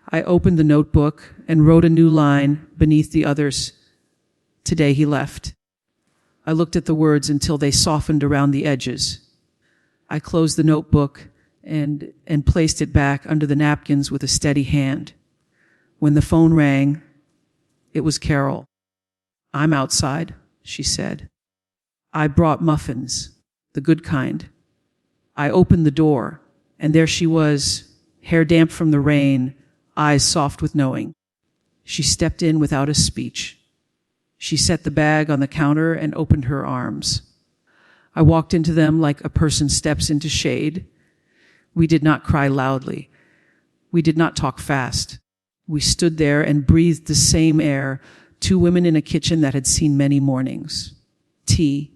I opened the notebook and wrote a new line beneath the others. Today he left. I looked at the words until they softened around the edges. I closed the notebook and placed it back under the napkins with a steady hand. When the phone rang, it was Carol. "I'm outside," she said. I brought muffins, the good kind. I opened the door, and there she was, hair damp from the rain, eyes soft with knowing. She stepped in without a speech. She set the bag on the counter and opened her arms. I walked into them like a person steps into shade. We did not cry loudly. We did not talk fast. We stood there and breathed the same air, two women in a kitchen that had seen many mornings. "Tea?"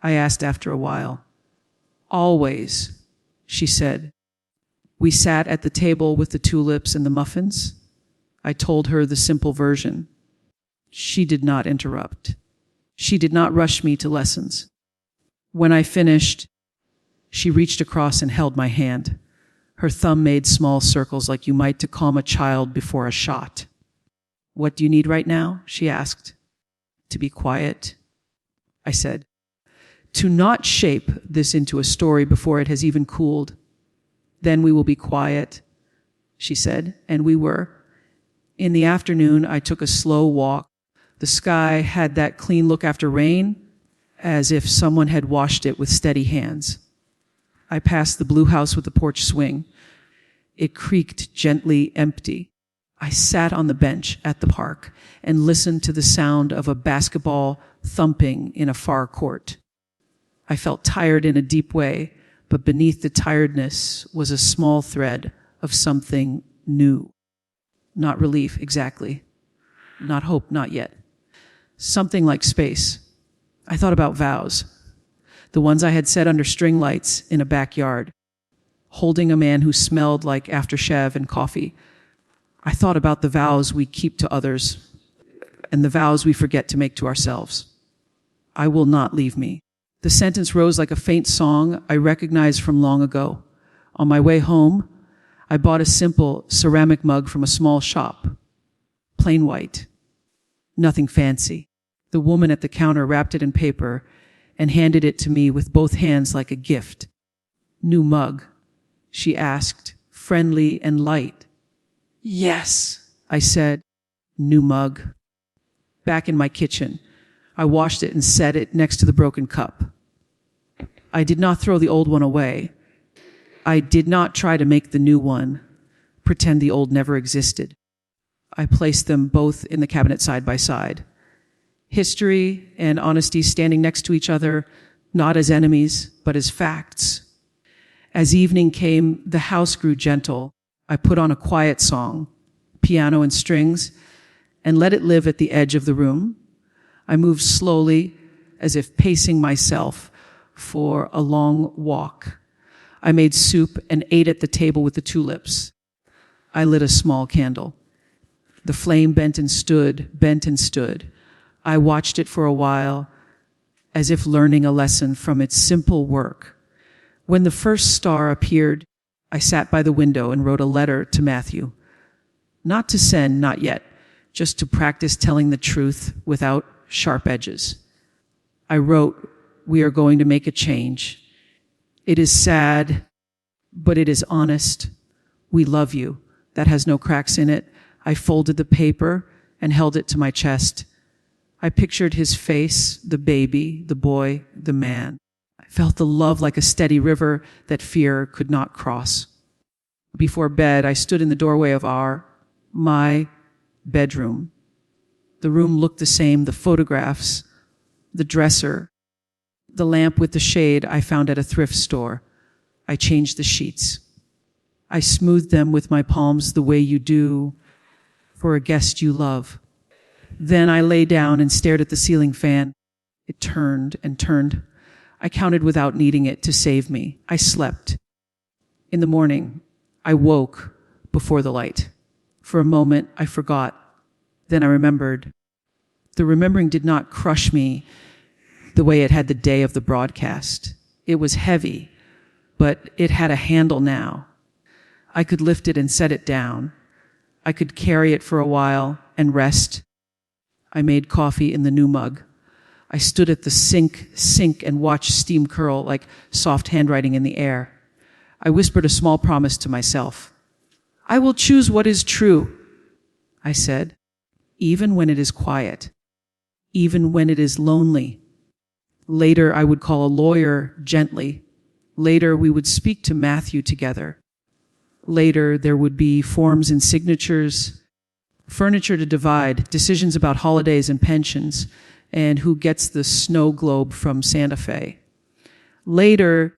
I asked after a while. "Always," she said. We sat at the table with the tulips and the muffins. I told her the simple version. She did not interrupt. She did not rush me to lessons. When I finished, she reached across and held my hand. Her thumb made small circles like you might to calm a child before a shot. "What do you need right now?" she asked. "To be quiet," I said. "To not shape this into a story before it has even cooled. Then we will be quiet," she said, and we were. In the afternoon, I took a slow walk. The sky had that clean look after rain, as if someone had washed it with steady hands. I passed the blue house with the porch swing. It creaked gently empty. I sat on the bench at the park and listened to the sound of a basketball thumping in a far court. I felt tired in a deep way, but beneath the tiredness was a small thread of something new. Not relief, exactly. Not hope, not yet. Something like space. I thought about vows. The ones I had said under string lights in a backyard. Holding a man who smelled like aftershave and coffee. I thought about the vows we keep to others and the vows we forget to make to ourselves. "I will not leave me." The sentence rose like a faint song I recognized from long ago. On my way home, I bought a simple ceramic mug from a small shop. Plain white. Nothing fancy. The woman at the counter wrapped it in paper and handed it to me with both hands like a gift. "New mug?" she asked, friendly and light. "Yes," I said. New mug. Back in my kitchen, I washed it and set it next to the broken cup. I did not throw the old one away. I did not try to make the new one pretend the old never existed. I placed them both in the cabinet side by side. History and honesty standing next to each other, not as enemies, but as facts. As evening came, the house grew gentle. I put on a quiet song, piano and strings, and let it live at the edge of the room. I moved slowly, as if pacing myself for a long walk. I made soup and ate at the table with the tulips. I lit a small candle. The flame bent and stood, bent and stood. I watched it for a while, as if learning a lesson from its simple work. When the first star appeared, I sat by the window and wrote a letter to Matthew. Not to send, not yet, just to practice telling the truth without sharp edges. I wrote, "We are going to make a change. It is sad, but it is honest. We love you." That has no cracks in it. I folded the paper and held it to my chest. I pictured his face, the baby, the boy, the man. I felt the love like a steady river that fear could not cross. Before bed, I stood in the doorway of my bedroom. The room looked the same, the photographs, the dresser, the lamp with the shade I found at a thrift store. I changed the sheets. I smoothed them with my palms the way you do for a guest you love. Then I lay down and stared at the ceiling fan. It turned and turned. I counted without needing it to save me. I slept. In the morning, I woke before the light. For a moment, I forgot. Then I remembered. The remembering did not crush me the way it had the day of the broadcast. It was heavy, but it had a handle now. I could lift it and set it down. I could carry it for a while and rest. I made coffee in the new mug. I stood at the sink and watched steam curl like soft handwriting in the air. I whispered a small promise to myself. "I will choose what is true," I said, "even when it is quiet, even when it is lonely." Later, I would call a lawyer gently. Later, we would speak to Matthew together. Later, there would be forms and signatures, furniture to divide, decisions about holidays and pensions, and who gets the snow globe from Santa Fe. Later,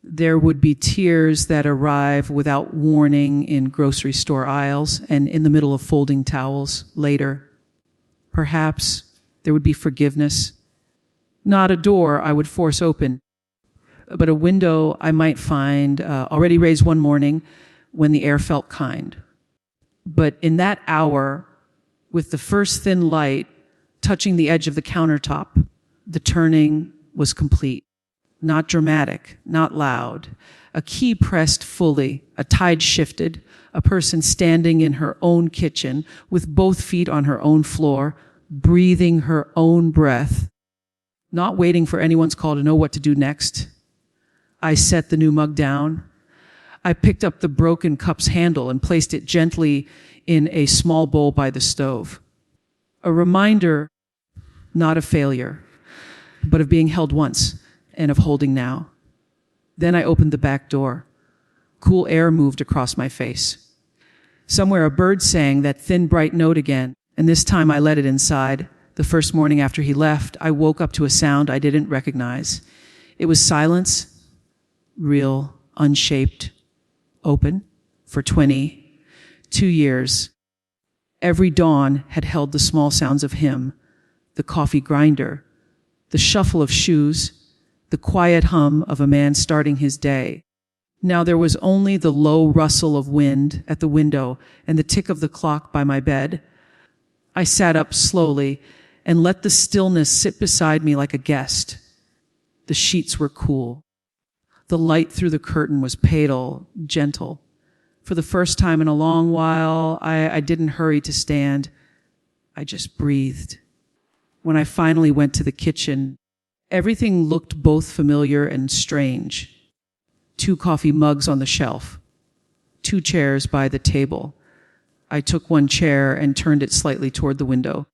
there would be tears that arrive without warning in grocery store aisles and in the middle of folding towels. Later, perhaps there would be forgiveness. Not a door I would force open, but a window I might find already raised one morning when the air felt kind. But in that hour, with the first thin light touching the edge of the countertop, the turning was complete. Not dramatic, not loud. A key pressed fully, a tide shifted, a person standing in her own kitchen with both feet on her own floor, breathing her own breath, not waiting for anyone's call to know what to do next. I set the new mug down. I picked up the broken cup's handle and placed it gently in a small bowl by the stove. A reminder, not of failure, but of being held once and of holding now. Then I opened the back door. Cool air moved across my face. Somewhere a bird sang that thin, bright note again, and this time I let it inside. The first morning after he left, I woke up to a sound I didn't recognize. It was silence, real, unshaped, open, for 22 years. Every dawn had held the small sounds of him, the coffee grinder, the shuffle of shoes, the quiet hum of a man starting his day. Now there was only the low rustle of wind at the window and the tick of the clock by my bed. I sat up slowly and let the stillness sit beside me like a guest. The sheets were cool. The light through the curtain was pale, gentle. For the first time in a long while, I didn't hurry to stand. I just breathed. When I finally went to the kitchen, everything looked both familiar and strange. 2 coffee mugs on the shelf, 2 chairs by the table. I took one chair and turned it slightly toward the window.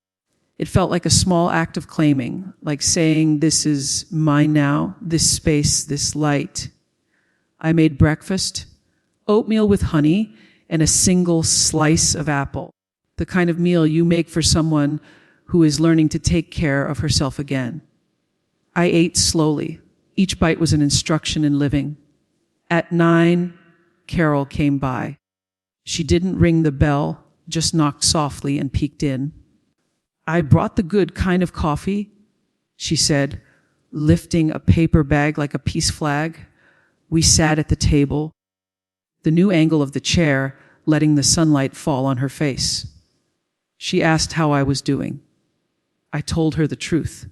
It felt like a small act of claiming, like saying, "This is mine now, this space, this light." I made breakfast, oatmeal with honey, and a single slice of apple, the kind of meal you make for someone who is learning to take care of herself again. I ate slowly. Each bite was an instruction in living. At 9, Carol came by. She didn't ring the bell, just knocked softly and peeked in. I brought the good kind of coffee, she said, lifting a paper bag like a peace flag. We sat at the table, the new angle of the chair letting the sunlight fall on her face. She asked how I was doing. I told her the truth.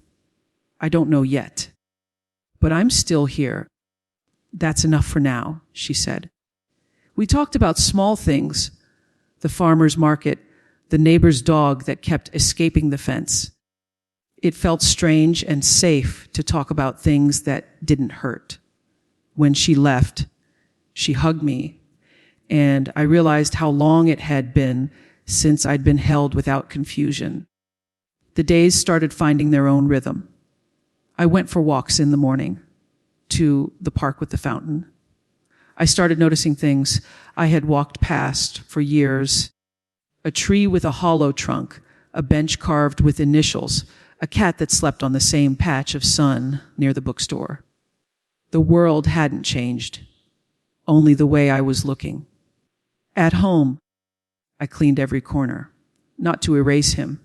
I don't know yet, but I'm still here. That's enough for now, she said. We talked about small things, the farmer's market, the neighbor's dog that kept escaping the fence. It felt strange and safe to talk about things that didn't hurt. When she left, she hugged me, and I realized how long it had been since I'd been held without confusion. The days started finding their own rhythm. I went for walks in the morning to the park with the fountain. I started noticing things I had walked past for years. A tree with a hollow trunk, a bench carved with initials, a cat that slept on the same patch of sun near the bookstore. The world hadn't changed, only the way I was looking. At home, I cleaned every corner, not to erase him,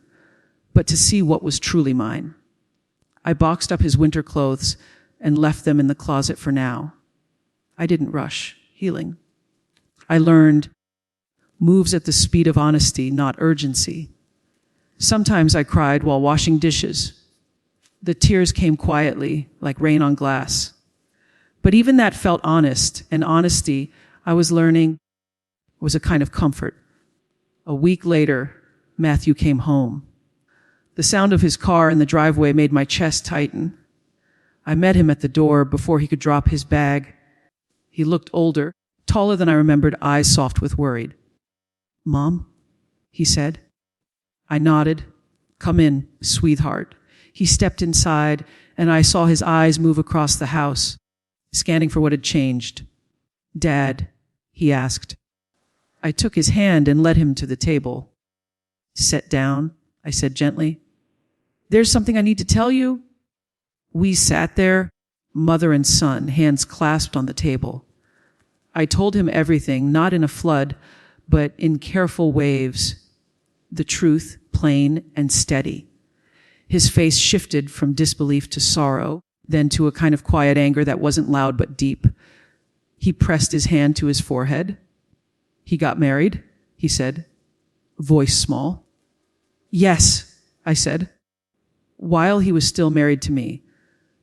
but to see what was truly mine. I boxed up his winter clothes and left them in the closet for now. I didn't rush healing. I learned moves at the speed of honesty, not urgency. Sometimes I cried while washing dishes. The tears came quietly, like rain on glass. But even that felt honest, and honesty, I was learning, was a kind of comfort. A week later, Matthew came home. The sound of his car in the driveway made my chest tighten. I met him at the door before he could drop his bag. He looked older, taller than I remembered, eyes soft with worried. "Mom?" he said. I nodded. "Come in, sweetheart." He stepped inside, and I saw his eyes move across the house, scanning for what had changed. "Dad?" he asked. I took his hand and led him to the table. "Sit down," I said gently. "There's something I need to tell you." We sat there, mother and son, hands clasped on the table. I told him everything, not in a flood, but in careful waves. The truth, plain and steady. His face shifted from disbelief to sorrow, then to a kind of quiet anger that wasn't loud but deep. He pressed his hand to his forehead. "He got married," he said, voice small. "Yes," I said. While he was still married to me,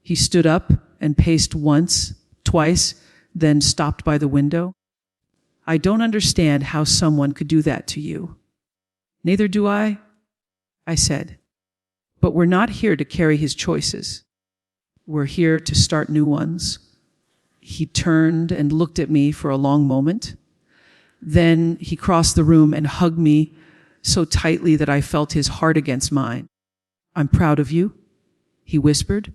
he stood up and paced once, twice, then stopped by the window. "I don't understand how someone could do that to you." "Neither do I," I said. "But we're not here to carry his choices. We're here to start new ones." He turned and looked at me for a long moment. Then he crossed the room and hugged me so tightly that I felt his heart against mine. "I'm proud of you," he whispered.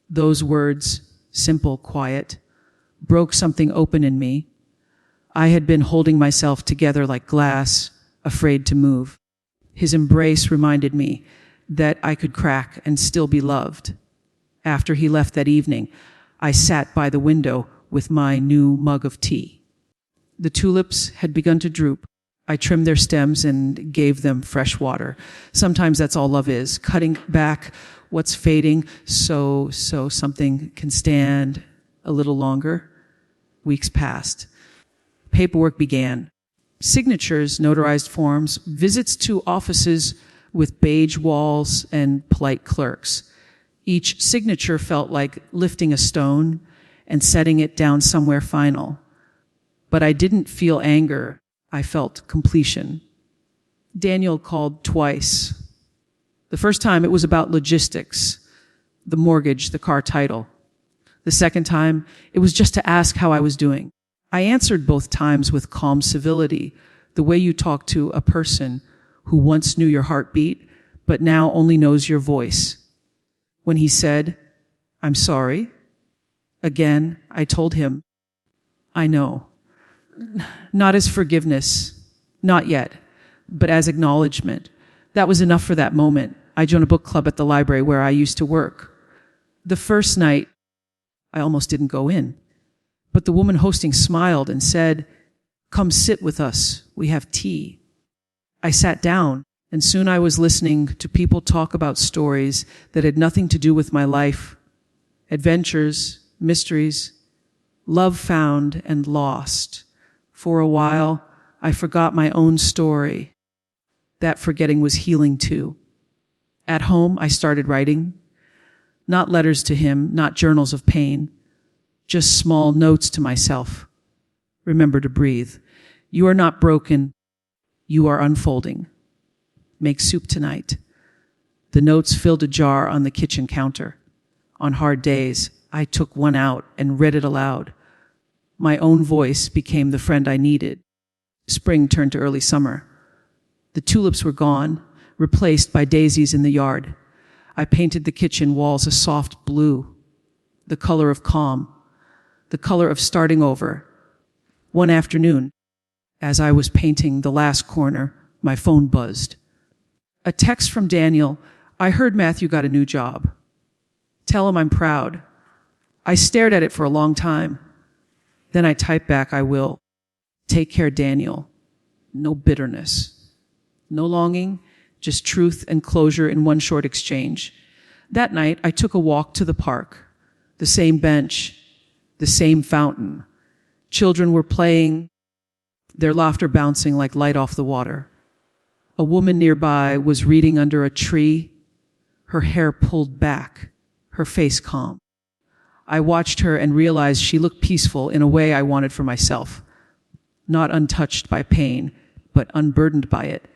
Those words, simple, quiet, broke something open in me. I had been holding myself together like glass, afraid to move. His embrace reminded me that I could crack and still be loved. After he left that evening, I sat by the window with my new mug of tea. The tulips had begun to droop. I trimmed their stems and gave them fresh water. Sometimes that's all love is, cutting back what's fading so something can stand a little longer. Weeks passed. Paperwork began. Signatures, notarized forms, visits to offices with beige walls and polite clerks. Each signature felt like lifting a stone and setting it down somewhere final. But I didn't feel anger. I felt completion. Daniel called twice. The first time it was about logistics, the mortgage, the car title. The second time it was just to ask how I was doing. I answered both times with calm civility, the way you talk to a person who once knew your heartbeat, but now only knows your voice. When he said, "I'm sorry," again, I told him, "I know." Not as forgiveness, not yet, but as acknowledgement. That was enough for that moment. I joined a book club at the library where I used to work. The first night, I almost didn't go in. But the woman hosting smiled and said, "Come sit with us. We have tea." I sat down, And soon I was listening to people talk about stories that had nothing to do with my life, adventures, mysteries, love found and lost. For a while, I forgot my own story. That forgetting was healing too. At home, I started writing. Not letters to him, not journals of pain, just small notes to myself. Remember to breathe. You are not broken. You are unfolding. Make soup tonight. The notes filled a jar on the kitchen counter. On hard days, I took one out and read it aloud. My own voice became the friend I needed. Spring turned to early summer. The tulips were gone, replaced by daisies in the yard. I painted the kitchen walls a soft blue, the color of calm, the color of starting over. One afternoon, as I was painting the last corner, my phone buzzed. A text from Daniel. I heard Matthew got a new job. Tell him I'm proud. I stared at it for a long time. Then I typed back, I will. Take care, Daniel. No bitterness. No longing, just truth and closure in one short exchange. That night, I took a walk to the park. The same bench, the same fountain. Children were playing, their laughter bouncing like light off the water. A woman nearby was reading under a tree, her hair pulled back, her face calm. I watched her and realized she looked peaceful in a way I wanted for myself. Not untouched by pain, but unburdened by it.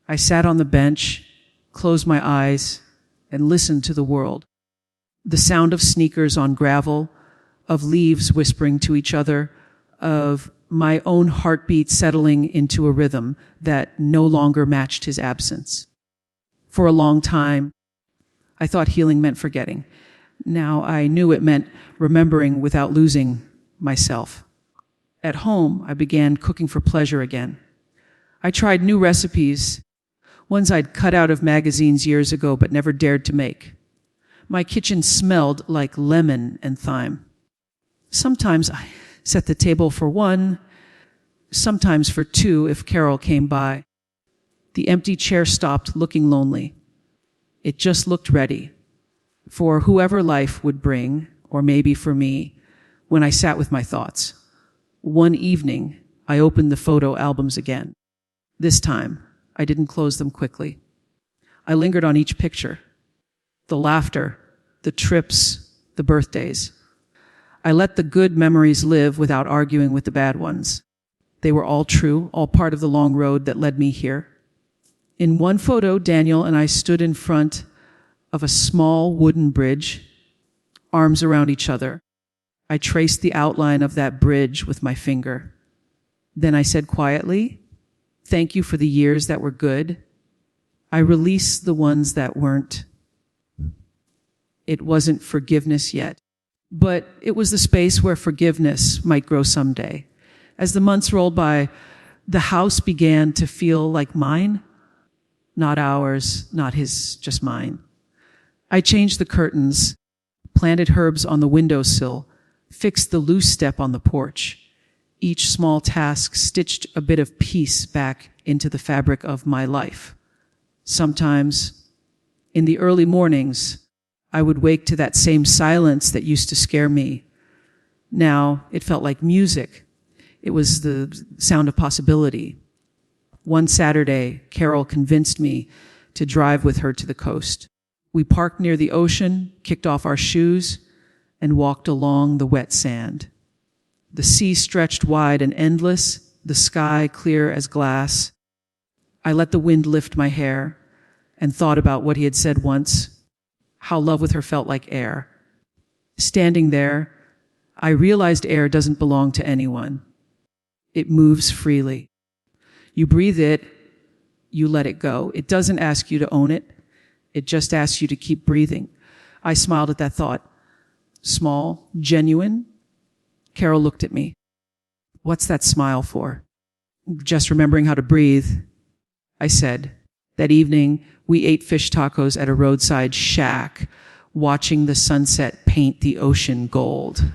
I sat on the bench, closed my eyes, and listened to the world. The sound of sneakers on gravel, of leaves whispering to each other, of my own heartbeat settling into a rhythm that no longer matched his absence. For a long time, I thought healing meant forgetting. Now I knew it meant remembering without losing myself. At home, I began cooking for pleasure again. I tried new recipes, ones I'd cut out of magazines years ago but never dared to make. My kitchen smelled like lemon and thyme. Sometimes I set the table for one, sometimes for two if Carol came by. The empty chair stopped looking lonely. It just looked ready for whoever life would bring, or maybe for me, when I sat with my thoughts. One evening, I opened the photo albums again. This time, I didn't close them quickly. I lingered on each picture. The laughter, the trips, the birthdays. I let the good memories live without arguing with the bad ones. They were all true, all part of the long road that led me here. In one photo, Daniel and I stood in front of a small wooden bridge, arms around each other. I traced the outline of that bridge with my finger. Then I said quietly, "Thank you for the years that were good. I released the ones that weren't." It wasn't forgiveness yet, but it was the space where forgiveness might grow someday. As the months rolled by, the house began to feel like mine. Not ours, not his, just mine. I changed the curtains, planted herbs on the windowsill, fixed the loose step on the porch. Each small task stitched a bit of peace back into the fabric of my life. Sometimes, in the early mornings, I would wake to that same silence that used to scare me. Now, it felt like music. It was the sound of possibility. One Saturday, Carol convinced me to drive with her to the coast. We parked near the ocean, kicked off our shoes, and walked along the wet sand. The sea stretched wide and endless, the sky clear as glass. I let the wind lift my hair and thought about what he had said once, how love with her felt like air. Standing there, I realized air doesn't belong to anyone. It moves freely. You breathe it, you let it go. It doesn't ask you to own it. It just asks you to keep breathing. I smiled at that thought. Small, genuine. Carol looked at me. "What's that smile for?" "Just remembering how to breathe," I said. That evening, we ate fish tacos at a roadside shack, watching the sunset paint the ocean gold.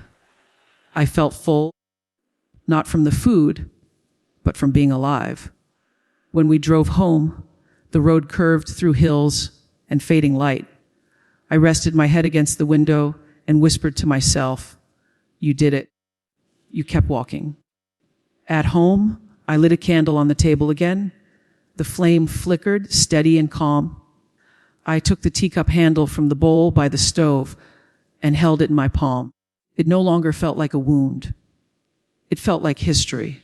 I felt full, not from the food, but from being alive. When we drove home, The road curved through hills and fading light. I rested my head against the window and whispered to myself, "You did it." You kept walking. At home, I lit a candle on the table again. The flame flickered, steady and calm. I took the teacup handle from the bowl by the stove and held it in my palm. It no longer felt like a wound. It felt like history,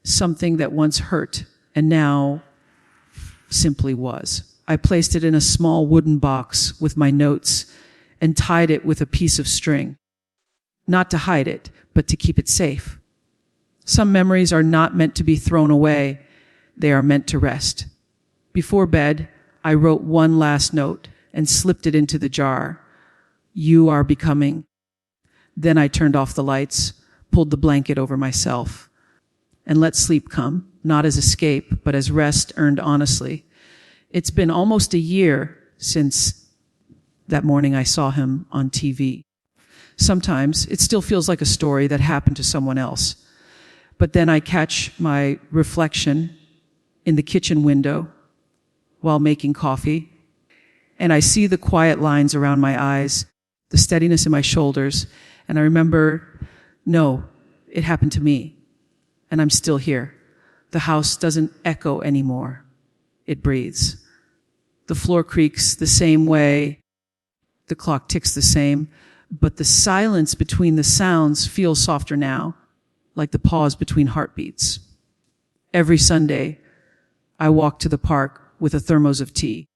something that once hurt and now simply was. I placed it in a small wooden box with my notes and tied it with a piece of string. Not to hide it, but to keep it safe. Some memories are not meant to be thrown away. They are meant to rest. Before bed, I wrote one last note and slipped it into the jar. "You are becoming." Then I turned off the lights, pulled the blanket over myself, and let sleep come, not as escape, but as rest earned honestly. It's been almost a year since that morning I saw him on TV. Sometimes it still feels like a story that happened to someone else. But then I catch my reflection in the kitchen window while making coffee, and I see the quiet lines around my eyes, the steadiness in my shoulders, and I remember, no, it happened to me, and I'm still here. The house doesn't echo anymore. It breathes. The floor creaks the same way. The clock ticks the same, but the silence between the sounds feels softer now, like the pause between heartbeats. Every Sunday, I walk to the park with a thermos of tea.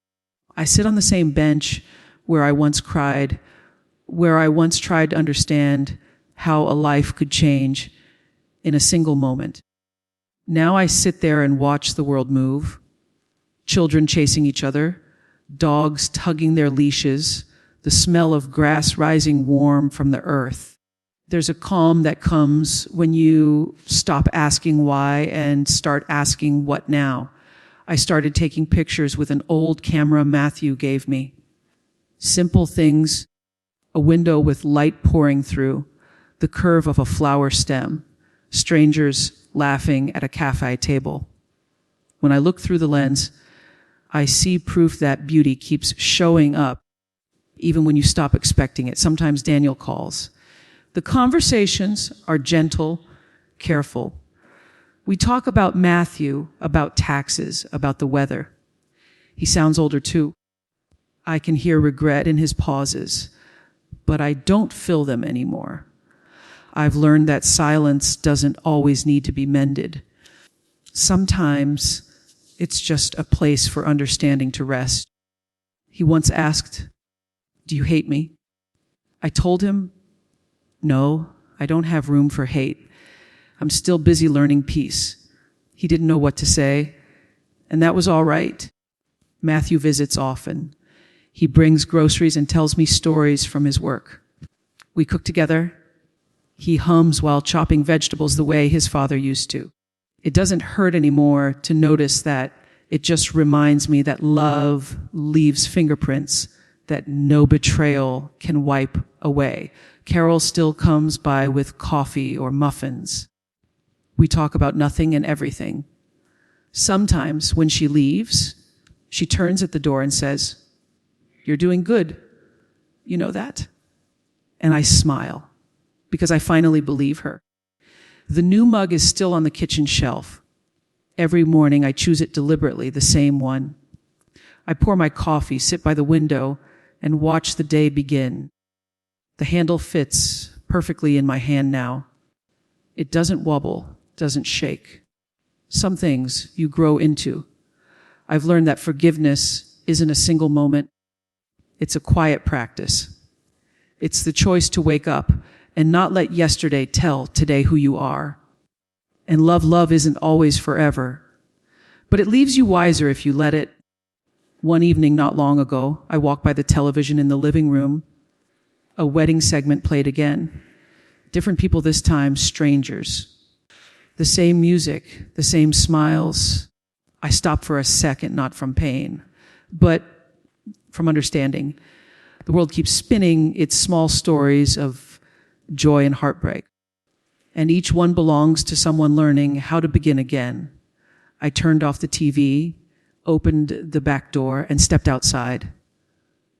I sit on the same bench where I once cried, where I once tried to understand how a life could change in a single moment. Now I sit there and watch the world move. Children chasing each other, dogs tugging their leashes, the smell of grass rising warm from the earth. There's a calm that comes when you stop asking why and start asking what now. I started taking pictures with an old camera Matthew gave me. Simple things, a window with light pouring through, the curve of a flower stem, strangers laughing at a cafe table. When I look through the lens, I see proof that beauty keeps showing up, even when you stop expecting it. Sometimes Daniel calls. The conversations are gentle, careful. We talk about Matthew, about taxes, about the weather. He sounds older too. I can hear regret in his pauses, but I don't fill them anymore. I've learned that silence doesn't always need to be mended. Sometimes it's just a place for understanding to rest. He once asked, "Do you hate me?" I told him, "No, I don't have room for hate. I'm still busy learning peace." He didn't know what to say, and that was all right. Matthew visits often. He brings groceries and tells me stories from his work. We cook together. He hums while chopping vegetables the way his father used to. It doesn't hurt anymore to notice that. It just reminds me that love leaves fingerprints that no betrayal can wipe away. Carol still comes by with coffee or muffins. We talk about nothing and everything. Sometimes when she leaves, she turns at the door and says, "You're doing good. You know that?" And I smile because I finally believe her. The new mug is still on the kitchen shelf. Every morning I choose it deliberately, the same one. I pour my coffee, sit by the window, and watch the day begin. The handle fits perfectly in my hand now. It doesn't wobble, doesn't shake. Some things you grow into. I've learned that forgiveness isn't a single moment. It's a quiet practice. It's the choice to wake up and not let yesterday tell today who you are. And love isn't always forever, but it leaves you wiser if you let it. One evening not long ago, I walked by the television in the living room. A wedding segment played again. Different people this time, strangers. The same music, the same smiles. I stopped for a second, not from pain, but from understanding. The world keeps spinning its small stories of joy and heartbreak, and each one belongs to someone learning how to begin again. I turned off the TV, opened the back door, and stepped outside.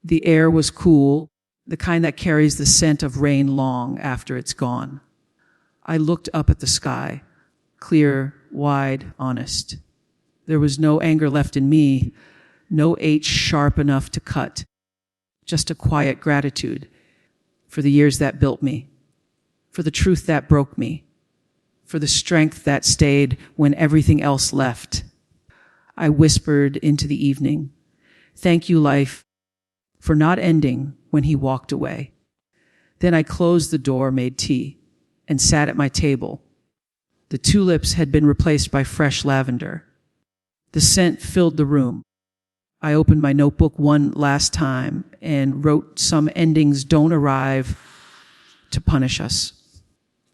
The air was cool, the kind that carries the scent of rain long after it's gone. I looked up at the sky, clear, wide, honest. There was no anger left in me, no H sharp enough to cut, just a quiet gratitude for the years that built me, for the truth that broke me, for the strength that stayed when everything else left. I whispered into the evening, "Thank you, life, for not ending when he walked away." Then I closed the door, made tea, and sat at my table. The tulips had been replaced by fresh lavender. The scent filled the room. I opened my notebook one last time and wrote, "Some endings don't arrive to punish us.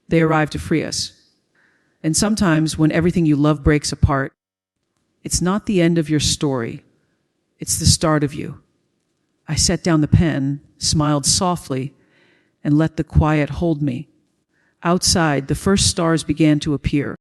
They arrive to free us." And sometimes when everything you love breaks apart, it's not the end of your story. It's the start of you. I set down the pen, smiled softly, and let the quiet hold me. Outside, the first stars began to appear.